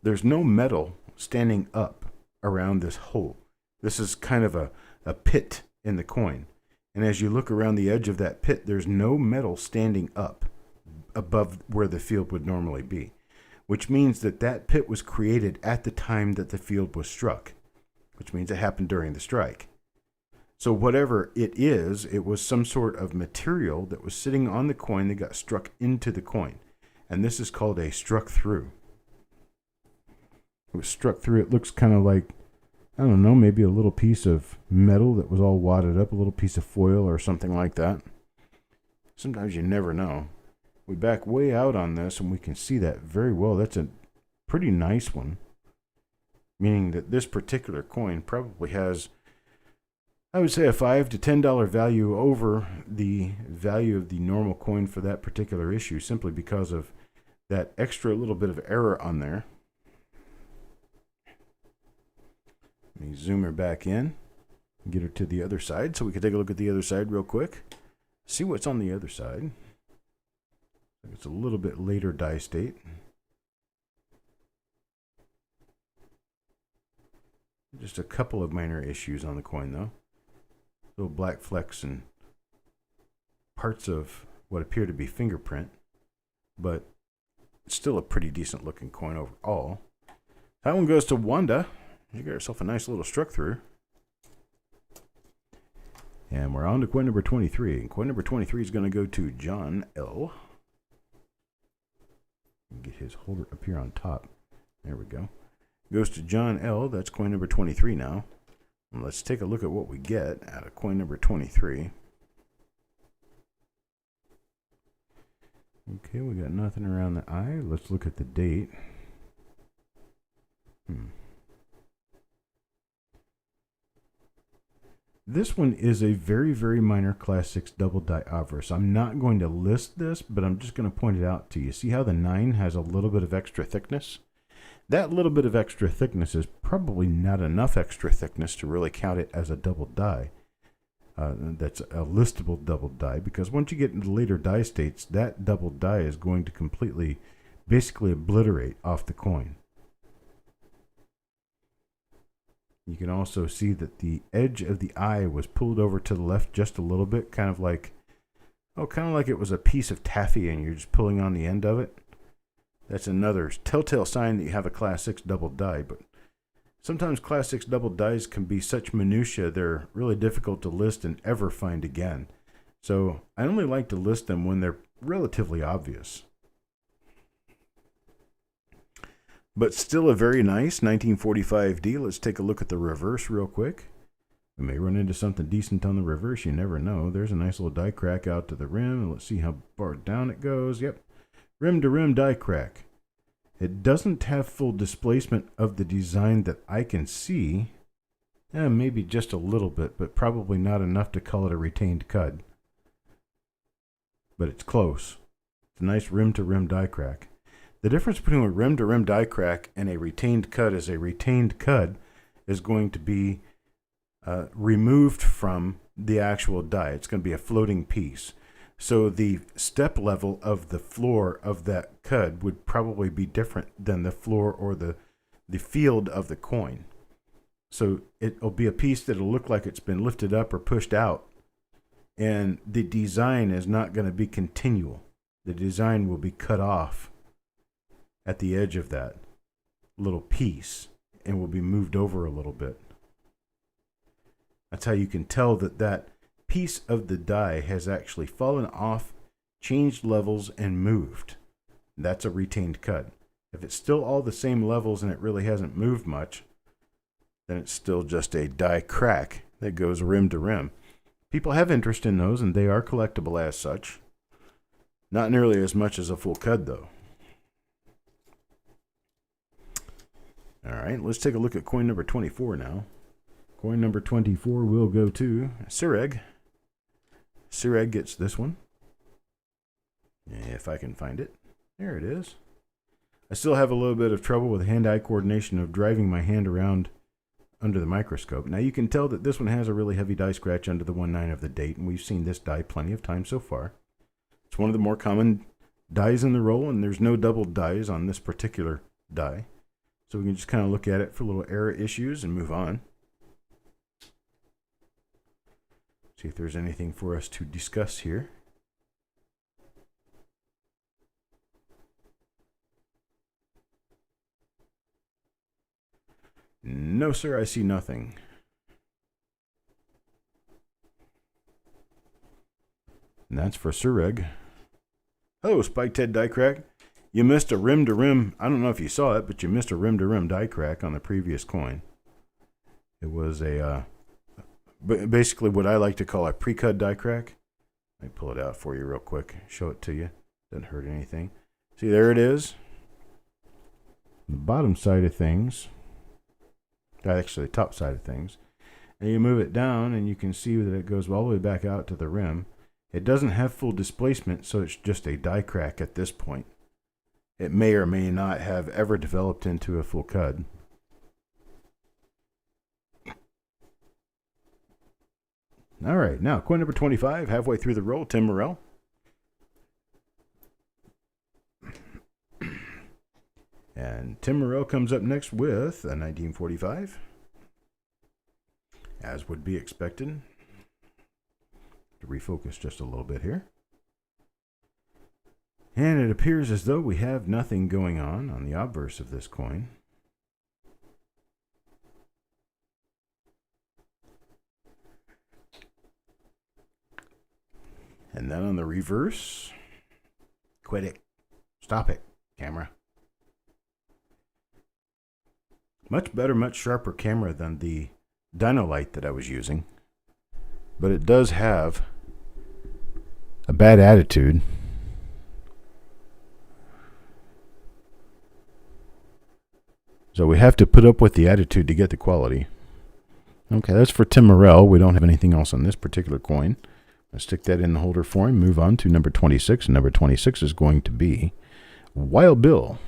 There's no metal standing up around this hole. This is kind of a pit in the coin. And as you look around the edge of that pit, there's no metal standing up above where the field would normally be, which means that that pit was created at the time that the field was struck, which means it happened during the strike. So whatever it is, it was some sort of material that was sitting on the coin that got struck into the coin. And this is called a struck through. It was struck through. It looks kind of like, I don't know, maybe a little piece of metal that was all wadded up, a little piece of foil or something like that. Sometimes you never know. We back way out on this and we can see that very well. That's a pretty nice one. Meaning that this particular coin probably has, I would say, a $5 to $10 value over the value of the normal coin for that particular issue, simply because of that extra little bit of error on there. Let me zoom her back in and get her to the other side so we can take a look at the other side real quick. See what's on the other side. It's a little bit later die state. Just a couple of minor issues on the coin though. Little black flecks and parts of what appear to be fingerprint, but it's still a pretty decent looking coin overall. That one goes to Wanda. You got yourself a nice little struck through. And we're on to coin number 23. And coin number 23 is going to go to John L. Get his holder up here on top. There we go. Goes to John L. That's coin number 23 now. And let's take a look at what we get out of coin number 23. Okay, we got nothing around the eye. Let's look at the date. This one is a very, very minor Class 6 double die obverse. I'm not going to list this, but I'm just going to point it out to you. See how the 9 has a little bit of extra thickness? That little bit of extra thickness is probably not enough extra thickness to really count it as a double die. That's a listable double die, because once you get into later die states, that double die is going to completely, basically obliterate off the coin. You can also see that the edge of the eye was pulled over to the left just a little bit, kind of like it was a piece of taffy and you're just pulling on the end of it. That's another telltale sign that you have a Class 6 double die, but sometimes Class 6 double dies can be such minutia, they're really difficult to list and ever find again. So I only like to list them when they're relatively obvious. But still a very nice 1945D. Let's take a look at the reverse real quick. We may run into something decent on the reverse. You never know. There's a nice little die crack out to the rim. Let's see how far down it goes. Yep. Rim to rim die crack. It doesn't have full displacement of the design that I can see. Maybe just a little bit, but probably not enough to call it a retained cud. But it's close. It's a nice rim to rim die crack. The difference between a rim-to-rim die crack and a retained cud is a retained cud is going to be removed from the actual die. It's going to be a floating piece. So the step level of the floor of that cud would probably be different than the floor or the field of the coin. So it'll be a piece that'll look like it's been lifted up or pushed out. And the design is not going to be continual. The design will be cut off at the edge of that little piece and will be moved over a little bit. That's how you can tell that that piece of the die has actually fallen off, changed levels, and moved. That's a retained cud. If it's still all the same levels and it really hasn't moved much, then it's still just a die crack that goes rim to rim. people have interest in those, and they are collectible as such. Not nearly as much as a full cud, though. All right, let's take a look at coin number 24 now. Coin number 24 will go to Sireg. Sireg gets this one. If I can find it. There it is. I still have a little bit of trouble with hand-eye coordination of driving my hand around under the microscope. Now you can tell that this one has a really heavy die scratch under the 1/9 of the date, and we've seen this die plenty of times so far. It's one of the more common dies in the roll, and there's no double dies on this particular die. So we can just kind of look at it for little error issues and move on. See if there's anything for us to discuss here. No, sir, I see nothing. And that's for Sireg. Hello, Spike Ted Die Crack. You missed a rim-to-rim. I don't know if you saw it, but you missed a rim-to-rim die crack on the previous coin. It was a basically what I like to call a pre-cut die crack. Let me pull it out for you real quick. Show it to you. Doesn't hurt anything. See, there it is. The bottom side of things. Actually, the top side of things. And you move it down, and you can see that it goes all the way back out to the rim. It doesn't have full displacement, so it's just a die crack at this point. It may or may not have ever developed into a full cud. All right, now coin number 25, halfway through the roll, Tim Morrell. And Tim Morrell comes up next with a 1945, as would be expected. To refocus just a little bit here. And it appears as though we have nothing going on the obverse of this coin. And then on the reverse, quit it. Stop it, camera. Much better, much sharper camera than the Dynolight that I was using. But it does have a bad attitude. So we have to put up with the attitude to get the quality. Okay, that's for Tim Morrell. We don't have anything else on this particular coin. I'll stick that in the holder for him. Move on to number 26. And number 26 is going to be Wild Bill.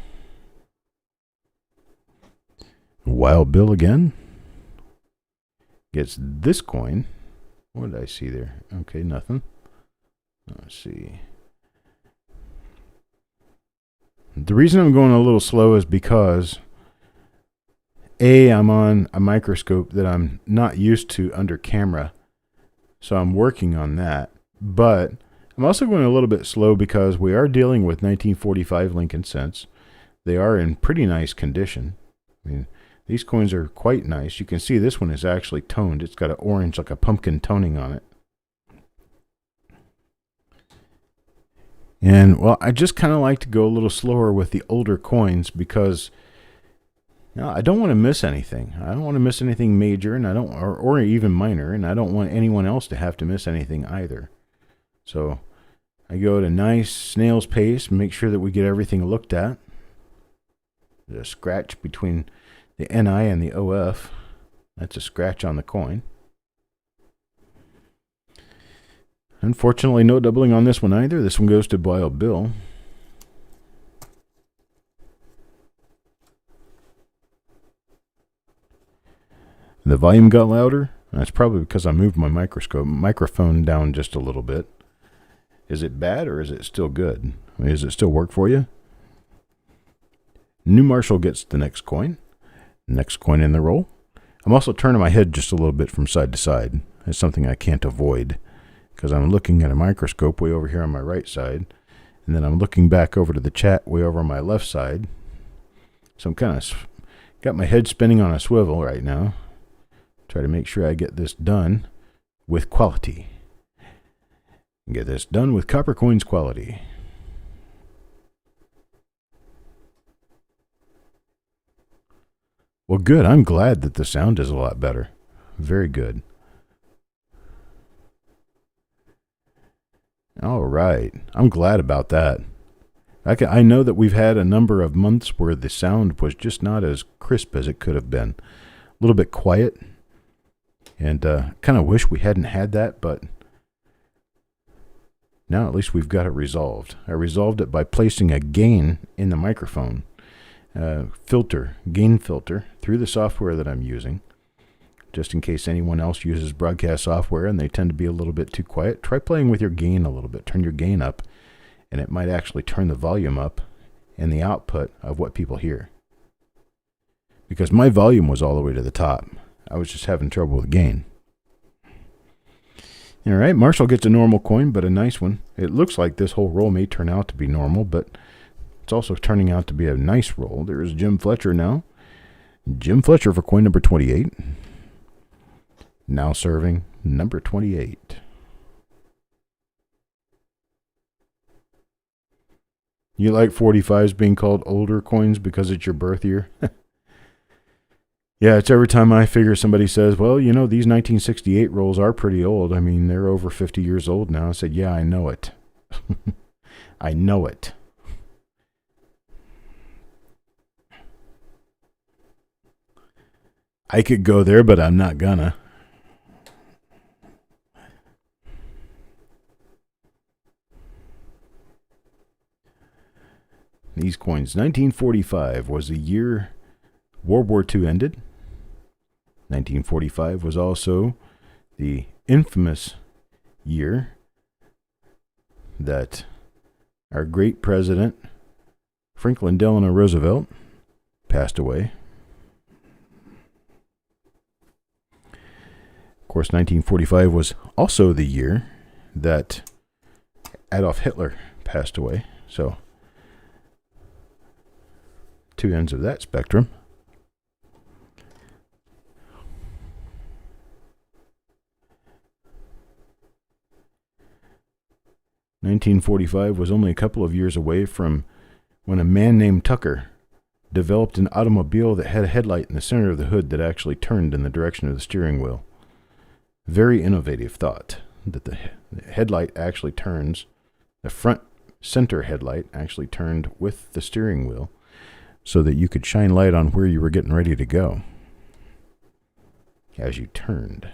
Wild Bill again gets this coin. What did I see there? Okay, nothing. Let's see. The reason I'm going a little slow is because I'm on a microscope that I'm not used to under camera, so I'm working on that. But I'm also going a little bit slow because we are dealing with 1945 Lincoln cents. They are in pretty nice condition. I mean, these coins are quite nice. You can see this one is actually toned. It's got an orange, like a pumpkin toning on it. And, well, I just kind of like to go a little slower with the older coins because I don't want to miss anything. I don't want to miss anything major, and I don't, or even minor, and I don't want anyone else to have to miss anything either. So I go at a nice snail's pace, make sure that we get everything looked at. There's a scratch between the NI and the OF. That's a scratch on the coin. Unfortunately, no doubling on this one either. This one goes to Wild Bill. The volume got louder. That's probably because I moved my microphone down just a little bit. Is it bad or is it still good? I mean, does it still work for you? New Marshall gets the next coin. Next coin in the roll. I'm also turning my head just a little bit from side to side. It's something I can't avoid because I'm looking at a microscope way over here on my right side, and then I'm looking back over to the chat way over on my left side. So I'm kind of got my head spinning on a swivel right now. Try to make sure I get this done with quality. Get this done with Copper Coins quality. Well, good. I'm glad that the sound is a lot better. Very good. All right. I'm glad about that. I know that we've had a number of months where the sound was just not as crisp as it could have been. A little bit quiet. And kind of wish we hadn't had that, but now at least we've got it resolved. I resolved it by placing a gain in the microphone. Gain filter, through the software that I'm using. Just in case anyone else uses broadcast software and they tend to be a little bit too quiet, try playing with your gain a little bit. Turn your gain up, and it might actually turn the volume up and the output of what people hear. Because my volume was all the way to the top. I was just having trouble with gain. All right, Marshall gets a normal coin, but a nice one. It looks like this whole roll may turn out to be normal, but it's also turning out to be a nice roll. There's Jim Fletcher now. Jim Fletcher for coin number 28. Now serving number 28. You like 45s being called older coins because it's your birth year? Yeah, it's every time I figure somebody says, well, you know, these 1968 rolls are pretty old. I mean, they're over 50 years old now. I said, yeah, I know it. I know it. I could go there, but I'm not gonna. These coins. 1945 was the year World War II ended. 1945 was also the infamous year that our great president, Franklin Delano Roosevelt, passed away. Of course, 1945 was also the year that Adolf Hitler passed away. So, two ends of that spectrum. (1945) was only a couple of years away from when a man named Tucker developed an automobile that had a headlight in the center of the hood that actually turned in the direction of the steering wheel. Very innovative thought, that the headlight actually turns, the front center headlight actually turned with the steering wheel so that you could shine light on where you were getting ready to go as you turned.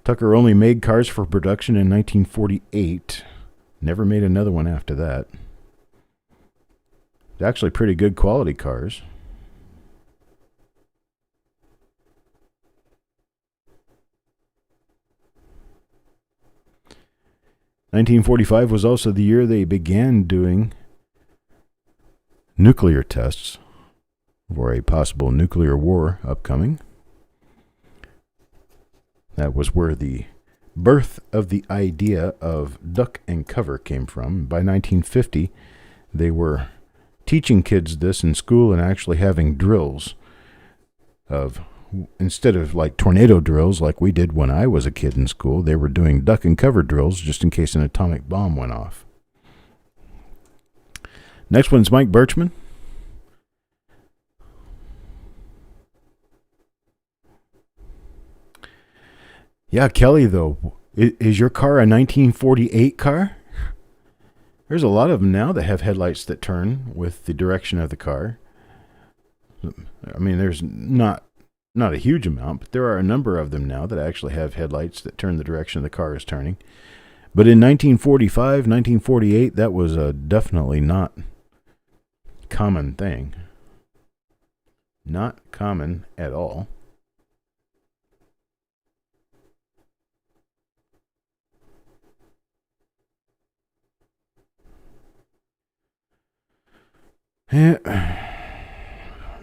Tucker only made cars for production in 1948. Never made another one after that. They're actually pretty good quality cars. (1945) was also the year they began doing nuclear tests for a possible nuclear war upcoming. That was where the birth of the idea of duck and cover came from. By 1950, they were teaching kids this in school and actually having drills of, instead of like tornado drills like we did when I was a kid in school, they were doing duck and cover drills just in case an atomic bomb went off. Next one's Mike Birchman. Yeah, Kelly, though, is your car a 1948 car? There's a lot of them now that have headlights that turn with the direction of the car. I mean, there's not a huge amount, but there are a number of them now that actually have headlights that turn the direction the car is turning. But in 1945, 1948, that was a definitely not common thing. Not common at all. Yet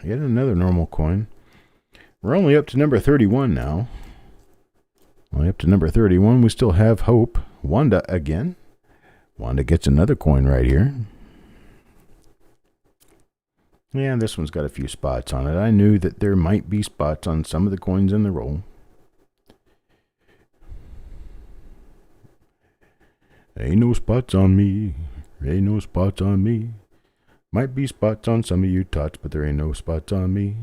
another normal coin. We're only up to number 31 now. Only up to number 31. We still have hope. Wanda again. Wanda gets another coin right here. Yeah, this one's got a few spots on it. I knew that there might be spots on some of the coins in the roll. Ain't no spots on me. Ain't no spots on me. Might be spots on some of you tots, but there ain't no spots on me.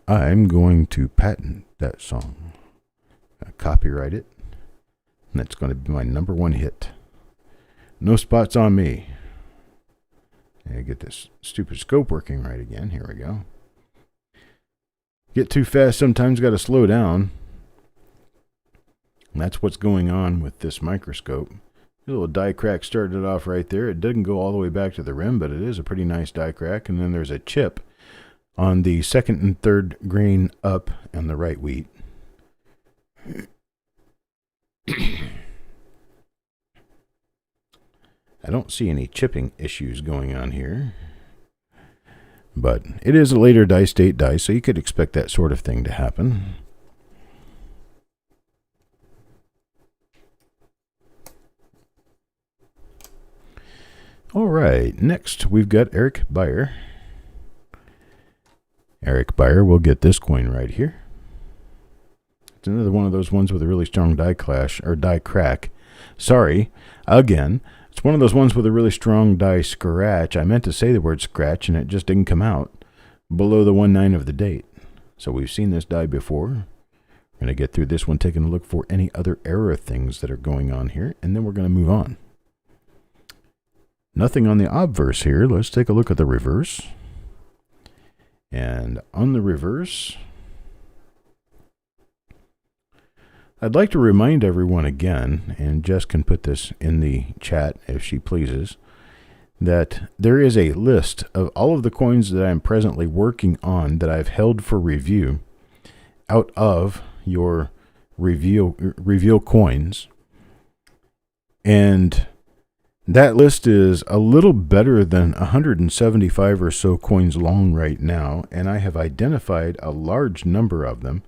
I'm going to patent that song. Copyright it. And that's going to be my number one hit. No spots on me. I get this stupid scope working right again. Here we go. Get too fast, sometimes got to slow down. And that's what's going on with this microscope. A little die crack started off right there. It doesn't go all the way back to the rim, but it is a pretty nice die crack. And then there's a chip on the second and third grain up and the right wheat. I don't see any chipping issues going on here. But it is a later die state die, so you could expect that sort of thing to happen. All right, next we've got Eric Beyer. Eric Beyer will get this coin right here. It's another one of those ones with a really strong die clash, or die crack. Sorry, again, it's one of those ones with a really strong die scratch. I meant to say the word scratch, and it just didn't come out below the 1/9 of the date. So we've seen this die before. We're going to get through this one, taking a look for any other error things that are going on here, and then we're going to move on. Nothing on the obverse here. Let's take a look at the reverse. And on the reverse, I'd like to remind everyone again, and Jess can put this in the chat if she pleases, that there is a list of all of the coins that I'm presently working on that I've held for review out of your reveal coins. And that list is a little better than 175 or so coins long right now, and I have identified a large number of them.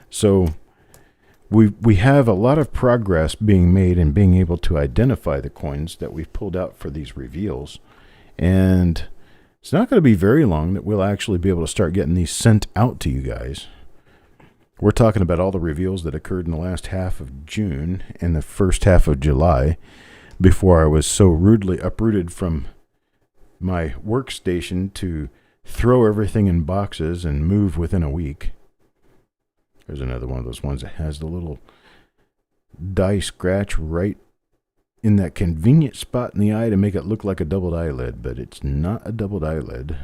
So we have a lot of progress being made in being able to identify the coins that we've pulled out for these reveals. And it's not going to be very long that we'll actually be able to start getting these sent out to you guys. We're talking about all the reveals that occurred in the last half of June and the first half of July before I was so rudely uprooted from my workstation to throw everything in boxes and move within a week. There's another one of those ones that has the little die scratch right in that convenient spot in the eye to make it look like a doubled eyelid, but it's not a doubled eyelid.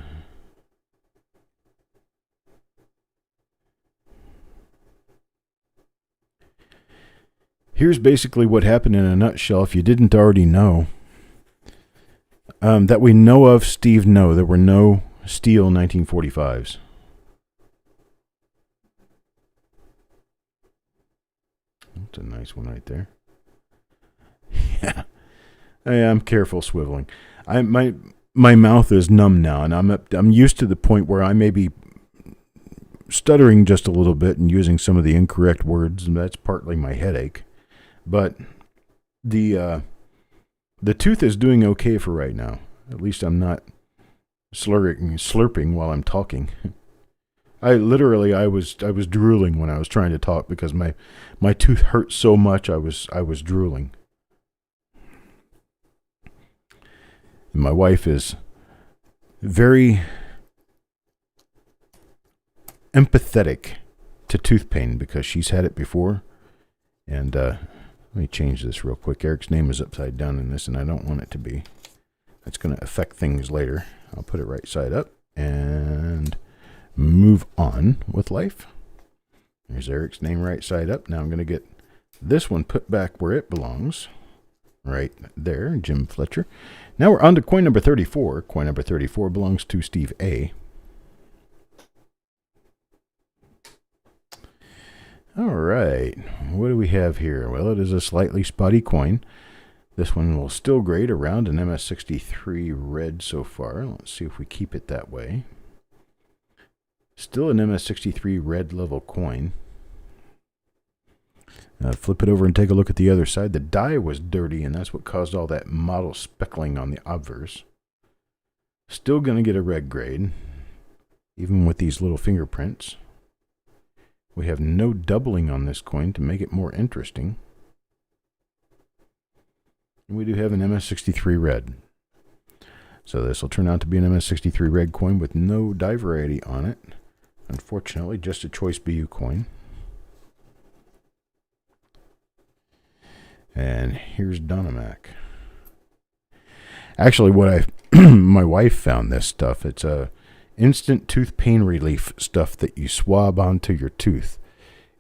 Here's basically what happened in a nutshell, if you didn't already know. That we know of, Steve, no. There were no steel 1945s. That's a nice one right there. Yeah. I'm careful swiveling. My mouth is numb now, and I'm used to the point where I may be stuttering just a little bit and using some of the incorrect words, and that's partly my headache. But the tooth is doing okay for right now. At least I'm not slurping while I'm talking. I was drooling when I was trying to talk because my tooth hurt so much I was drooling. And my wife is very empathetic to tooth pain because she's had it before. And let me change this real quick. Eric's name is upside down in this, and I don't want it to be. That's going to affect things later. I'll put it right side up and move on with life. There's Eric's name right side up. Now I'm going to get this one put back where it belongs. Right there, Jim Fletcher. Now we're on to coin number 34. Coin number 34 belongs to Steve A. All right, what do we have here? Well, it is a slightly spotty coin. This one will still grade around an MS63 red so far. Let's see if we keep it that way. Still an MS63 red level coin. Flip it over and take a look at the other side. The die was dirty, and that's what caused all that model speckling on the obverse. Still going to get a red grade, even with these little fingerprints. We have no doubling on this coin to make it more interesting. And we do have an MS63 red. So this will turn out to be an MS63 red coin with no die variety on it. Unfortunately, just a Choice BU coin. And here's Dynamac. Actually, my wife found this stuff. It's a instant tooth pain relief stuff that you swab onto your tooth.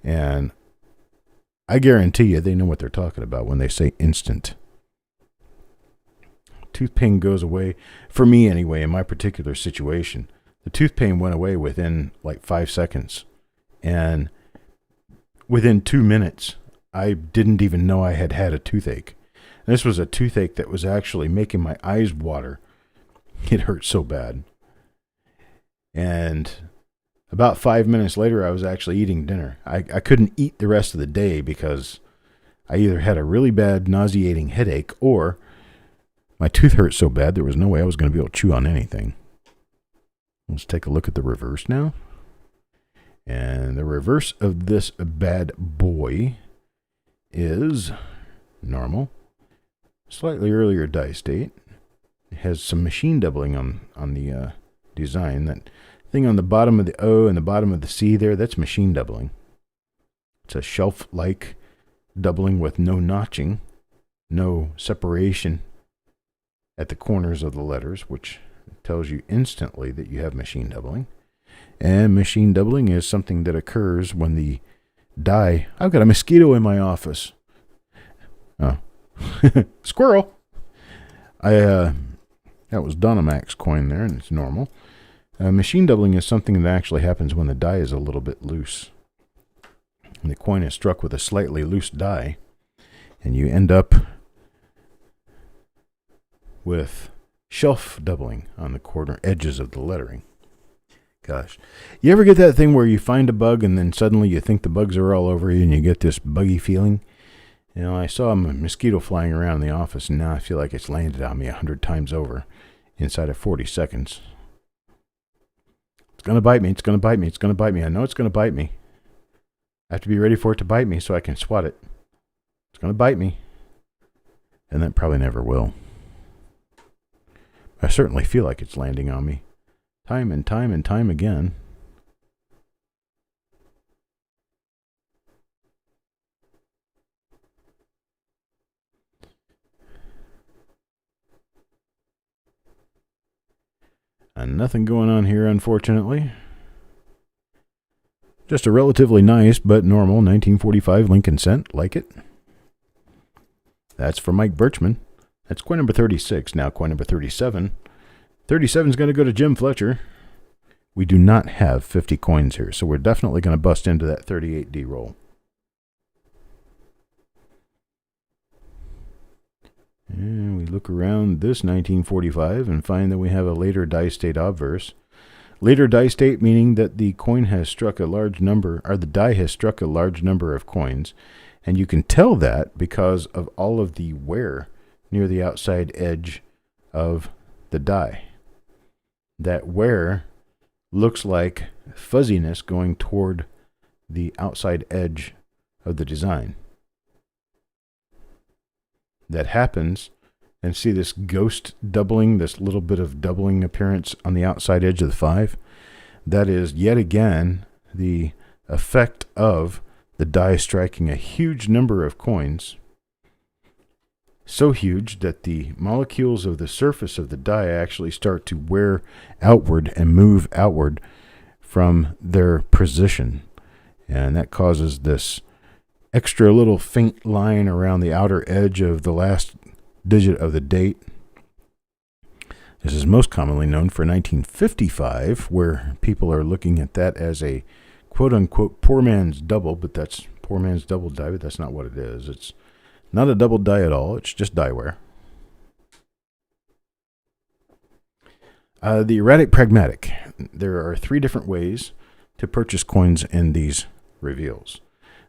And I guarantee you they know what they're talking about when they say instant. Tooth pain goes away, for me anyway, in my particular situation. The tooth pain went away within like 5 seconds. And within 2 minutes, I didn't even know I had a toothache. And this was a toothache that was actually making my eyes water. It hurt so bad. And about 5 minutes later, I was actually eating dinner. I couldn't eat the rest of the day because I either had a really bad nauseating headache or my tooth hurt so bad there was no way I was going to be able to chew on anything. Let's take a look at the reverse now. And the reverse of this bad boy is normal. Slightly earlier die state. It has some machine doubling on the design. That thing on the bottom of the O and the bottom of the C there, that's machine doubling. It's a shelf-like doubling with no notching, no separation at the corners of the letters, which tells you instantly that you have machine doubling. And machine doubling is something that occurs when the die... I've got a mosquito in my office. Oh. Squirrel! That was Dynamac's coin there, and it's normal. Machine doubling is something that actually happens when the die is a little bit loose. And the coin is struck with a slightly loose die, and you end up with shelf doubling on the corner edges of the lettering. Gosh. You ever get that thing where you find a bug and then suddenly you think the bugs are all over you and you get this buggy feeling? You know, I saw a mosquito flying around in the office and now I feel like it's landed on me 100 times over inside of 40 seconds. It's going to bite me. It's going to bite me. It's going to bite me. I know it's going to bite me. I have to be ready for it to bite me so I can swat it. It's going to bite me. And that probably never will. I certainly feel like it's landing on me. Time and time and time again. And nothing going on here, unfortunately. Just a relatively nice but normal 1945 Lincoln cent. Like it. That's for Mike Birchman. That's coin number 36. Now coin number 37. 37 is going to go to Jim Fletcher. We do not have 50 coins here, so we're definitely going to bust into that 38D roll. And we look around this 1945 and find that we have a later die state obverse. Later die state meaning that the coin has struck a large number, or the die has struck a large number of coins. And you can tell that because of all of the wear near the outside edge of the die. That wear looks like fuzziness going toward the outside edge of the design. That happens, and see this ghost doubling, this little bit of doubling appearance on the outside edge of the 5? That is yet again the effect of the die striking a huge number of coins. So huge that the molecules of the surface of the die actually start to wear outward and move outward from their position. And that causes this extra little faint line around the outer edge of the last digit of the date. This is most commonly known for 1955, where people are looking at that as a quote-unquote poor man's double, but that's poor man's double die, but that's not what it is. It's not a double die at all. It's just die wear. The erratic pragmatic. There are 3 different ways to purchase coins in these reveals.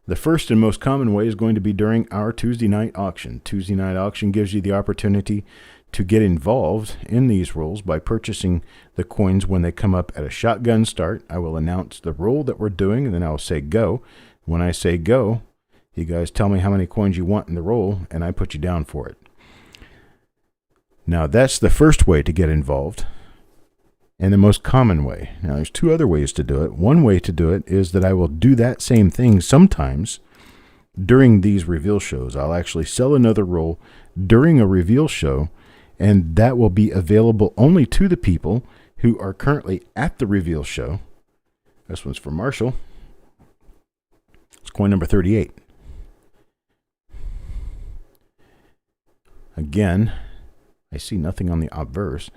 The first and most common way is going to be during our Tuesday night auction. Tuesday night auction gives you the opportunity to get involved in these rolls by purchasing the coins when they come up at a shotgun start. I will announce the roll that we're doing, and then I'll say go. When I say go, you guys tell me how many coins you want in the roll, and I put you down for it. Now, that's the first way to get involved. and the most common way. Now, there's two other ways to do it. One way to do it is that I will do that same thing sometimes during these reveal shows. I'll actually sell another roll during a reveal show, and that will be available only to the people who are currently at the reveal show. This one's for Marshall. It's coin number 38. Again, I see nothing on the obverse.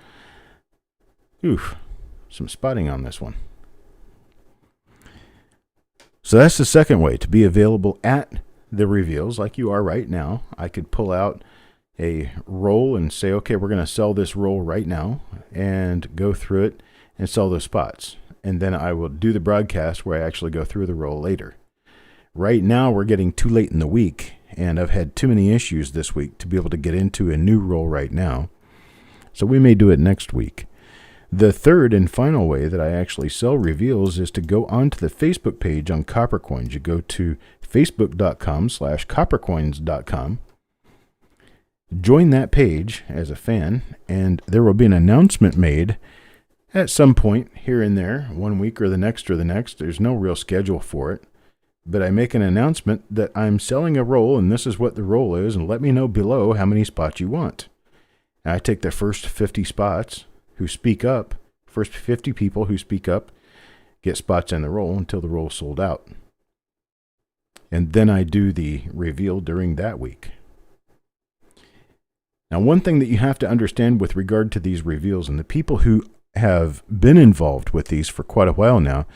Oof, some spotting on this one. So that's the second way to be available at the reveals like you are right now. I could pull out a roll and say, okay, we're going to sell this roll right now, and go through it and sell those spots. And then I will do the broadcast where I actually go through the roll later. Right now, we're getting too late in the week, and I've had too many issues this week to be able to get into a new roll right now. So we may do it next week. The third and final way that I actually sell reveals is to go onto the Facebook page on Coppercoins. You go to facebook.com/coppercoins.com. Join that page as a fan, and there will be an announcement made at some point here and there, 1 week or the next or the next. There's no real schedule for it. But I make an announcement that I'm selling a roll, and this is what the roll is, and let me know below how many spots you want. And I take the first 50 spots who speak up, first 50 people who speak up, get spots in the roll until the roll is sold out. And then I do the reveal during that week. Now, one thing that you have to understand with regard to these reveals, and the people who have been involved with these for quite a while now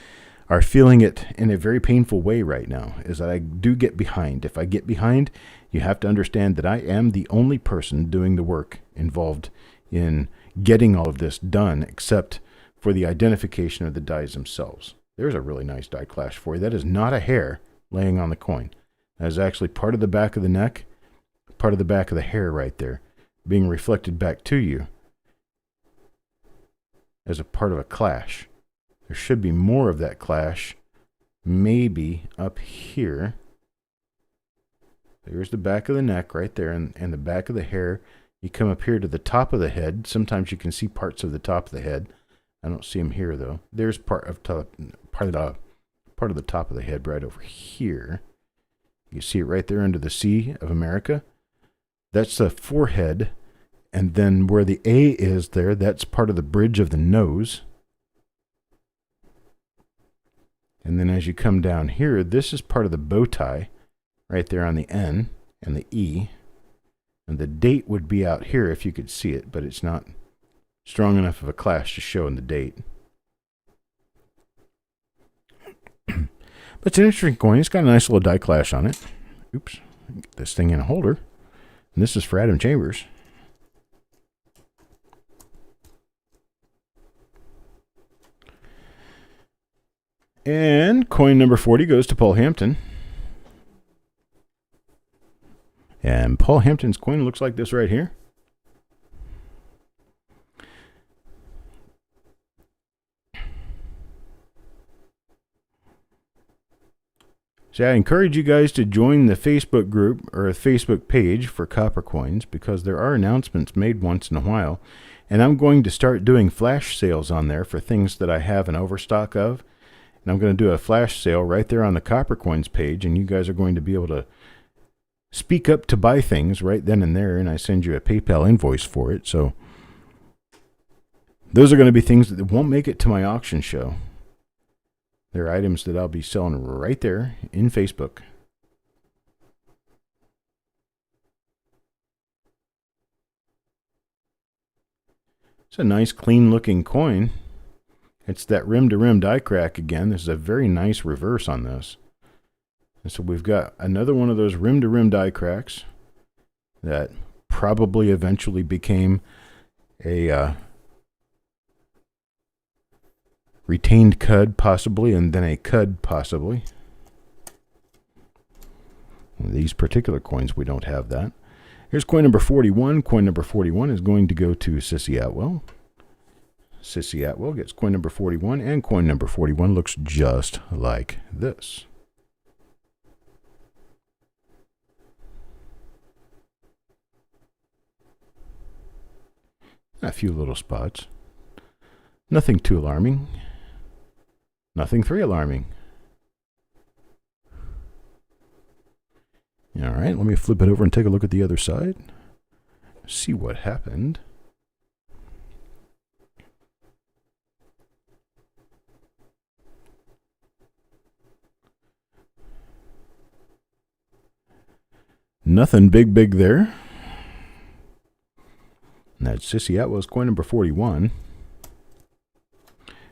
are feeling it in a very painful way right now, is that I do get behind. If I get behind, you have to understand that I am the only person doing the work involved in getting all of this done, except for the identification of the dies themselves. There's a really nice die clash for you. That is not a hair laying on the coin. That is actually part of the back of the neck, part of the back of the hair right there, being reflected back to you as a part of a clash. There should be more of that clash, maybe up here. There's the back of the neck right there, and the back of the hair. You come up here to the top of the head. Sometimes you can see parts of the top of the head. I don't see them here though. There's part of the top of the head right over here. You see it right there under the C of America. That's the forehead, and then where the A is there, that's part of the bridge of the nose. And then as you come down here, this is part of the bow tie right there on the N and the E. And the date would be out here if you could see it, but it's not strong enough of a clash to show in the date. But it's an interesting coin. It's got a nice little die clash on it. Oops. Get this thing in a holder. And this is for Adam Chambers. And coin number 40 goes to Paul Hampton. And Paul Hampton's coin looks like this right here. So I encourage you guys to join the Facebook group or a Facebook page for Copper Coins, because there are announcements made once in a while. And I'm going to start doing flash sales on there for things that I have an overstock of. And I'm going to do a flash sale right there on the Copper Coins page, and you guys are going to be able to speak up to buy things right then and there, and I send you a PayPal invoice for it. So those are going to be things that won't make it to my auction show. They're items that I'll be selling right there in Facebook. It's a nice clean looking coin. It's that rim to rim die crack again. This is a very nice reverse on this. And so we've got another one of those rim to rim die cracks that probably eventually became a retained cud possibly, and then a cud possibly. These particular coins, we don't have that. Here's coin number 41. Coin number 41 is going to go to Sissy Atwell. Sissy Atwell gets coin number 41, and coin number 41 looks just like this. A few little spots. Nothing too alarming. Nothing 3 alarming. All right, let me flip it over and take a look at the other side. See what happened. Nothing big there. And that's Sissy Atwell's coin number 41.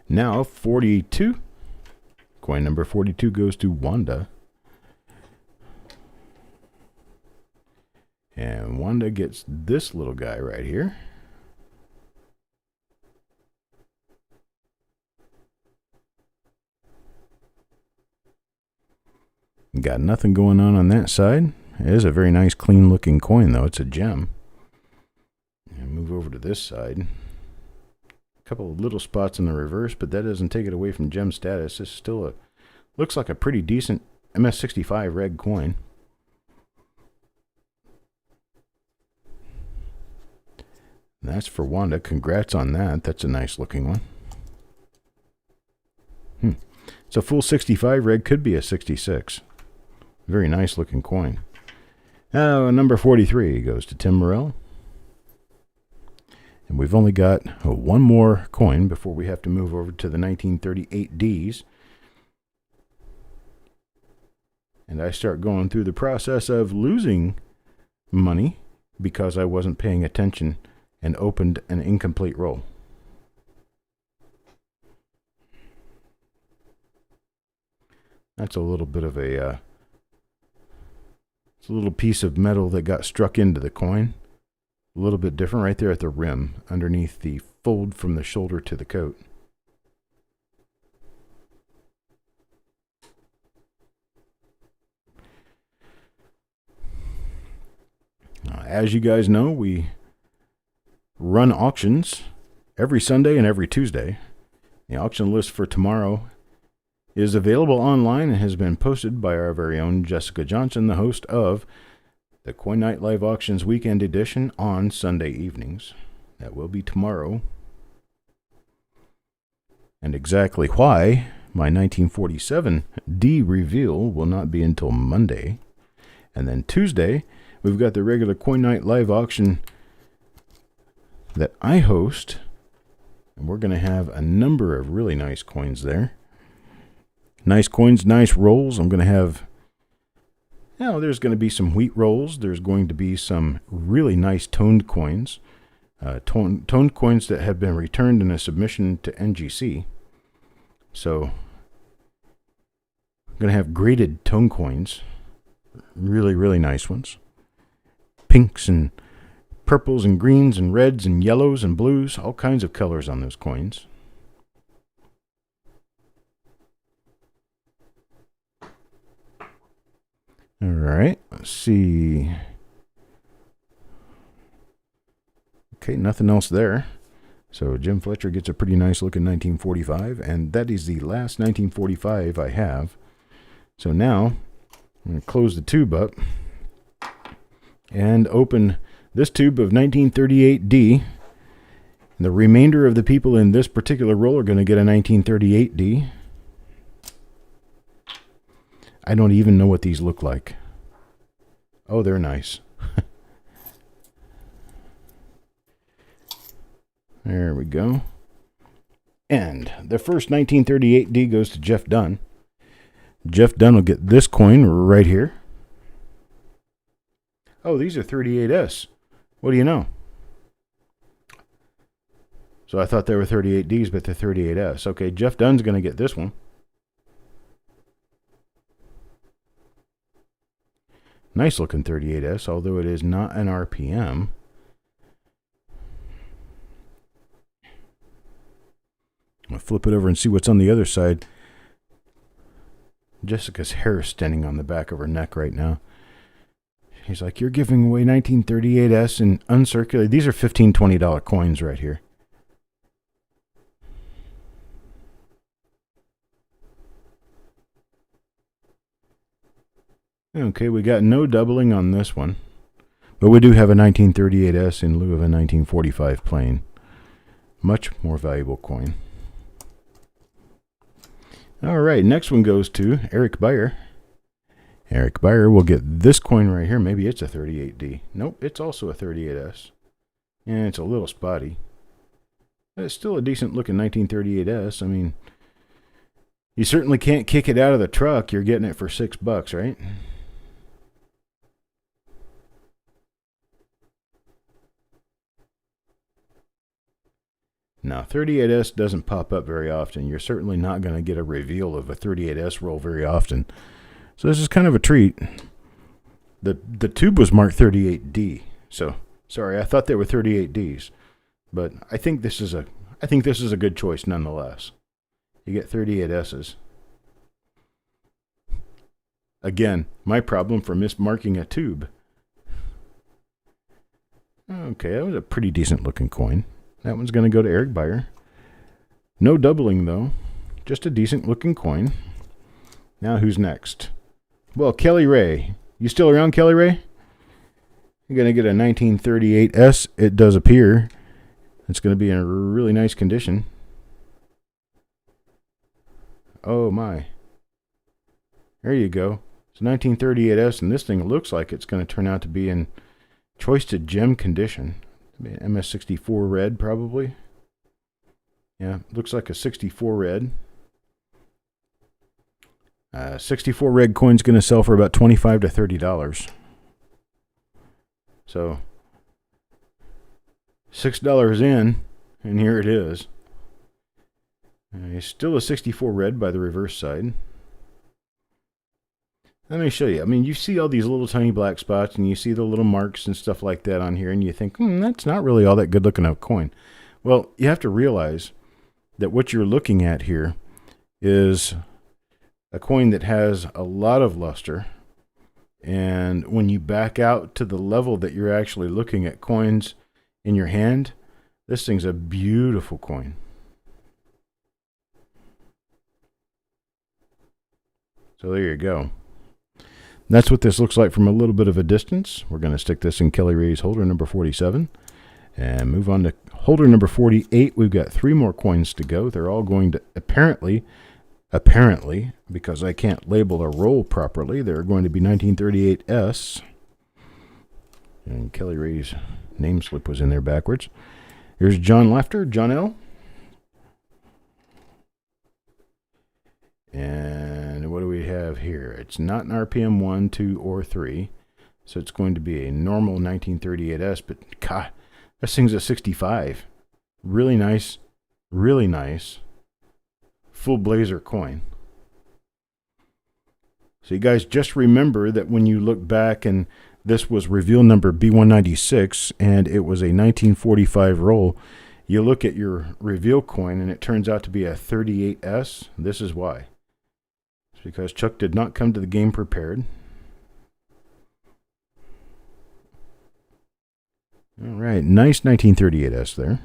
Now 42. Coin number 42 goes to Wanda. And Wanda gets this little guy right here. Got nothing going on that side. It is a very nice, clean looking coin, though. It's a gem. And move over to this side. A couple of little spots in the reverse, but that doesn't take it away from gem status. It's still looks like a pretty decent MS65 reg coin. That's for Wanda. Congrats on that. That's a nice looking one. It's a full 65 reg, could be a 66. Very nice looking coin. Now, number 43 goes to Tim Morrell. And we've only got one more coin before we have to move over to the 1938 Ds. And I start going through the process of losing money because I wasn't paying attention and opened an incomplete roll. That's a little bit of a it's a little piece of metal that got struck into the coin. A little bit different right there at the rim, underneath the fold from the shoulder to the coat. As you guys know, we run auctions every Sunday and every Tuesday. The auction list for tomorrow is available online and has been posted by our very own Jessica Johnson, the host of the Coin Night Live Auctions Weekend Edition on Sunday evenings. That will be tomorrow. And exactly why my 1947 D reveal will not be until Monday. And then Tuesday, we've got the regular Coin Night Live Auction that I host. And we're going to have a number of really nice coins there. Nice coins, nice rolls. I'm going to have, there's going to be some wheat rolls. There's going to be some really nice toned coins. Toned coins that have been returned in a submission to NGC. So, I'm going to have graded tone coins. Really, really nice ones. Pinks and purples and greens and reds and yellows and blues. All kinds of colors on those coins. All right, let's see. Okay, nothing else there. So Jim Fletcher gets a pretty nice looking 1945, and that is the last 1945 I have. So now I'm going to close the tube up and open this tube of 1938D. And the remainder of the people in this particular roll are going to get a 1938D. I don't even know what these look like. Oh, they're nice. There we go. And the first 1938D goes to Jeff Dunn. Jeff Dunn will get this coin right here. Oh, these are 38S. What do you know? So I thought they were 38Ds, but they're 38S. Okay, Jeff Dunn's going to get this one. Nice looking 38S, although it is not an RPM. I'll flip it over and see what's on the other side. Jessica's hair is standing on the back of her neck right now. He's like, you're giving away 1938S and uncirculated. These are $15, $20 coins right here. Okay, we got no doubling on this one. But we do have a 1938S in lieu of a 1945 plain. Much more valuable coin. All right, next one goes to Eric Beyer. Eric Beyer will get this coin right here. Maybe it's a 38D. Nope, it's also a 38S. And it's a little spotty. But it's still a decent looking 1938S. I mean, you certainly can't kick it out of the truck. You're getting it for $6, right? Now, 38S doesn't pop up very often. You're certainly not going to get a reveal of a 38S roll very often. So this is kind of a treat. The tube was marked 38D. So, sorry, I thought they were 38Ds. But I think this is a good choice nonetheless. You get 38S's. Again, my problem for mismarking a tube. Okay, that was a pretty decent looking coin. That one's going to go to Eric Beyer. No doubling, though. Just a decent looking coin. Now, who's next? Well, Kelly Ray. You still around, Kelly Ray? You're going to get a 1938S. It does appear. It's going to be in a really nice condition. Oh, my. There you go. It's a 1938S, and this thing looks like it's going to turn out to be in choice to gem condition. MS64 red, probably. Yeah, looks like a 64 red. 64 red coin's going to sell for about $25 to $30. So, $6 in, and here it is. Still a 64 red by the reverse side. Let me show you. I mean, you see all these little tiny black spots, and you see the little marks and stuff like that on here, and you think, that's not really all that good looking of a coin. Well, you have to realize that what you're looking at here is a coin that has a lot of luster, and when you back out to the level that you're actually looking at coins in your hand, this thing's a beautiful coin. So there you go. That's what this looks like from a little bit of a distance. We're going to stick this in Kelly Ray's holder number 47 and move on to holder number 48. We've got 3 more coins to go. They're all going to apparently, because I can't label a roll properly, they're going to be 1938S. And Kelly Ray's name slip was in there backwards. Here's John Laughter, John L. And what do we have here? It's not an RPM 1, 2, or 3. So it's going to be a normal 1938S. But God, this thing's a 65. Really nice. Really nice. Full blazer coin. So you guys just remember that when you look back, and this was reveal number B196, and it was a 1945 roll, you look at your reveal coin, and it turns out to be a 38S. This is why. Because Chuck did not come to the game prepared. All right, nice 1938S there.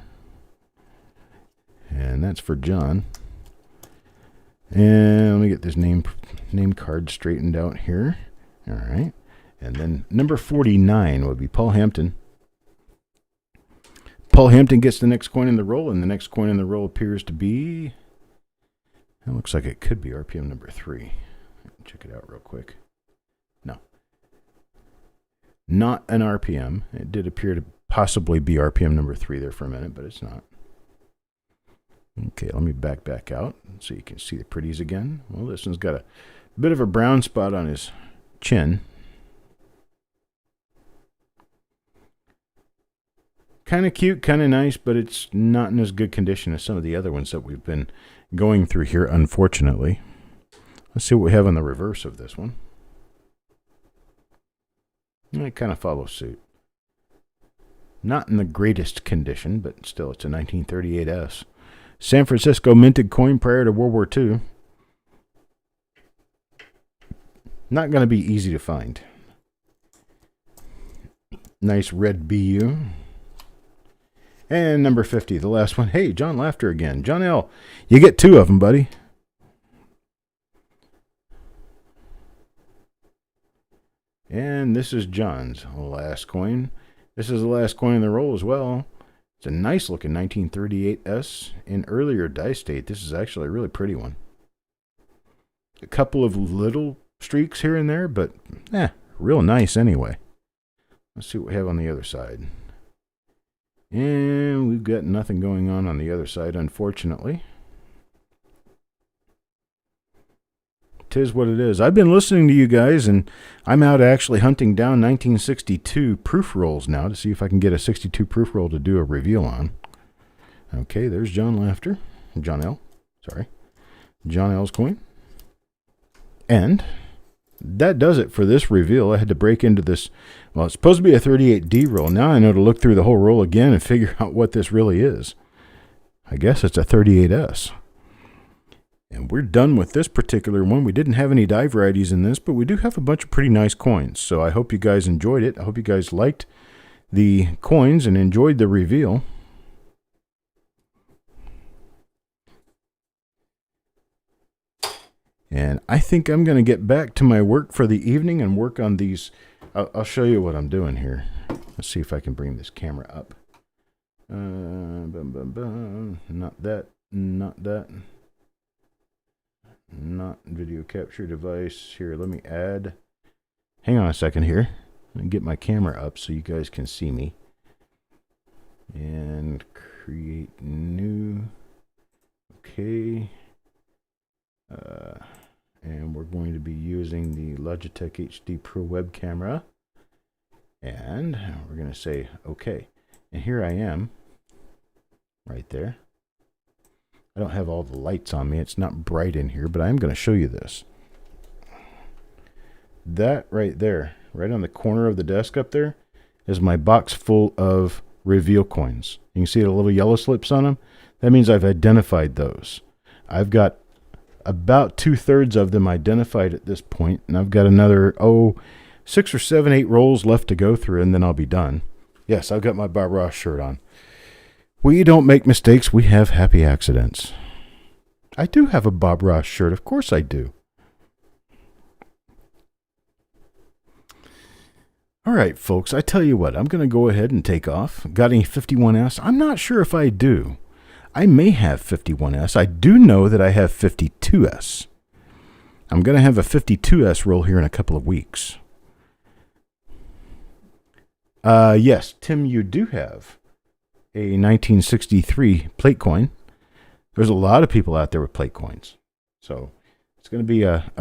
And that's for John. And let me get this name card straightened out here. All right. And then number 49 would be Paul Hampton. Paul Hampton gets the next coin in the roll, and the next coin in the roll appears to be... It looks like it could be RPM number 3. Check it out real quick. No. Not an RPM. It did appear to possibly be RPM number 3 there for a minute, but it's not. Okay, let me back out so you can see the pretties again. Well, this one's got a bit of a brown spot on his chin. Kind of cute, kind of nice, but it's not in as good condition as some of the other ones that we've been going through here, unfortunately. Let's see what we have on the reverse of this one. It kind of follows suit. Not in the greatest condition, but still, it's a 1938S. San Francisco minted coin prior to World War II. Not going to be easy to find. Nice red BU. And number 50, the last one. Hey, John Laughter again. John L., you get 2 of them, buddy. And this is John's last coin. This is the last coin in the roll as well. It's a nice looking 1938S in earlier die state. This is actually a really pretty one. A couple of little streaks here and there, but real nice anyway. Let's see what we have on the other side. And we've got nothing going on the other side, unfortunately. Tis what it is. I've been listening to you guys, and I'm out actually hunting down 1962 proof rolls now to see if I can get a 62 proof roll to do a reveal on. Okay, there's John Laughter. John L. Sorry. John L's coin. And that does it for this reveal. I had to break into this. Well, it's supposed to be a 38D roll. Now I know to look through the whole roll again and figure out what this really is. I guess it's a 38S. And we're done with this particular one. We didn't have any die varieties in this, but we do have a bunch of pretty nice coins. So I hope you guys enjoyed it. I hope you guys liked the coins and enjoyed the reveal. And I think I'm going to get back to my work for the evening and work on these. I'll show you what I'm doing here. Let's see if I can bring this camera up. Not that. Not that. Not video capture device. Here, let me add. Hang on a second here. Let me get my camera up so you guys can see me. And create new. Okay. And we're going to be using the Logitech HD Pro web camera. And we're going to say, okay. And here I am. Right there. I don't have all the lights on me. It's not bright in here, but I'm going to show you this. That right there, right on the corner of the desk up there, is my box full of reveal coins. You can see the little yellow slips on them. That means I've identified those. I've got about 2/3 of them identified at this point, and I've got another 6 or 7, 8 rolls left to go through, and then I'll be done. Yes, I've got my Bob Ross shirt on. We don't make mistakes, we have happy accidents. I do have a Bob Ross shirt, of course I do. All right, folks, I tell you what, I'm going to go ahead and take off. Got any 51S? I'm not sure if I do. I may have 51S. I do know that I have 52S. I'm going to have a 52S roll here in a couple of weeks. Yes, Tim, you do have a 1963 plate coin. There's a lot of people out there with plate coins. So it's going to be a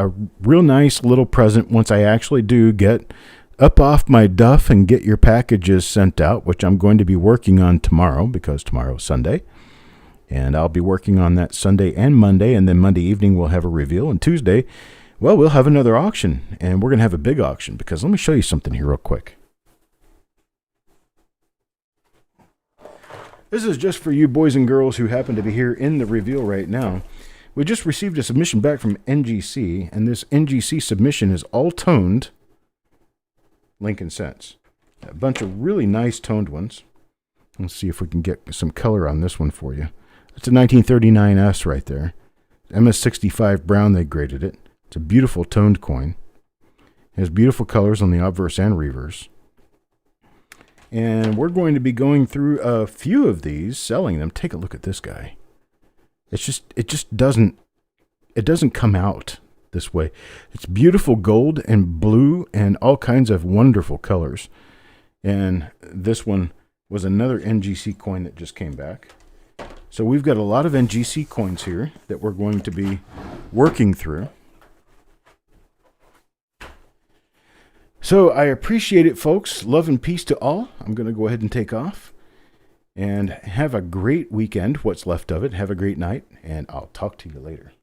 real nice little present once I actually do get up off my duff and get your packages sent out, which I'm going to be working on tomorrow because tomorrow's Sunday. And I'll be working on that Sunday and Monday, and then Monday evening we'll have a reveal. And Tuesday, well, we'll have another auction, and we're going to have a big auction because let me show you something here real quick. This is just for you boys and girls who happen to be here in the reveal right now. We just received a submission back from NGC, and this NGC submission is all toned Lincoln cents. A bunch of really nice toned ones. Let's see if we can get some color on this one for you. It's a 1939S right there. MS65 brown, they graded it. It's a beautiful toned coin. It has beautiful colors on the obverse and reverse. And we're going to be going through a few of these, selling them. Take a look at this guy. It just doesn't come out this way. It's beautiful gold and blue and all kinds of wonderful colors. And this one was another NGC coin that just came back. So we've got a lot of NGC coins here that we're going to be working through. So I appreciate it, folks. Love and peace to all. I'm going to go ahead and take off. And have a great weekend, what's left of it. Have a great night, and I'll talk to you later.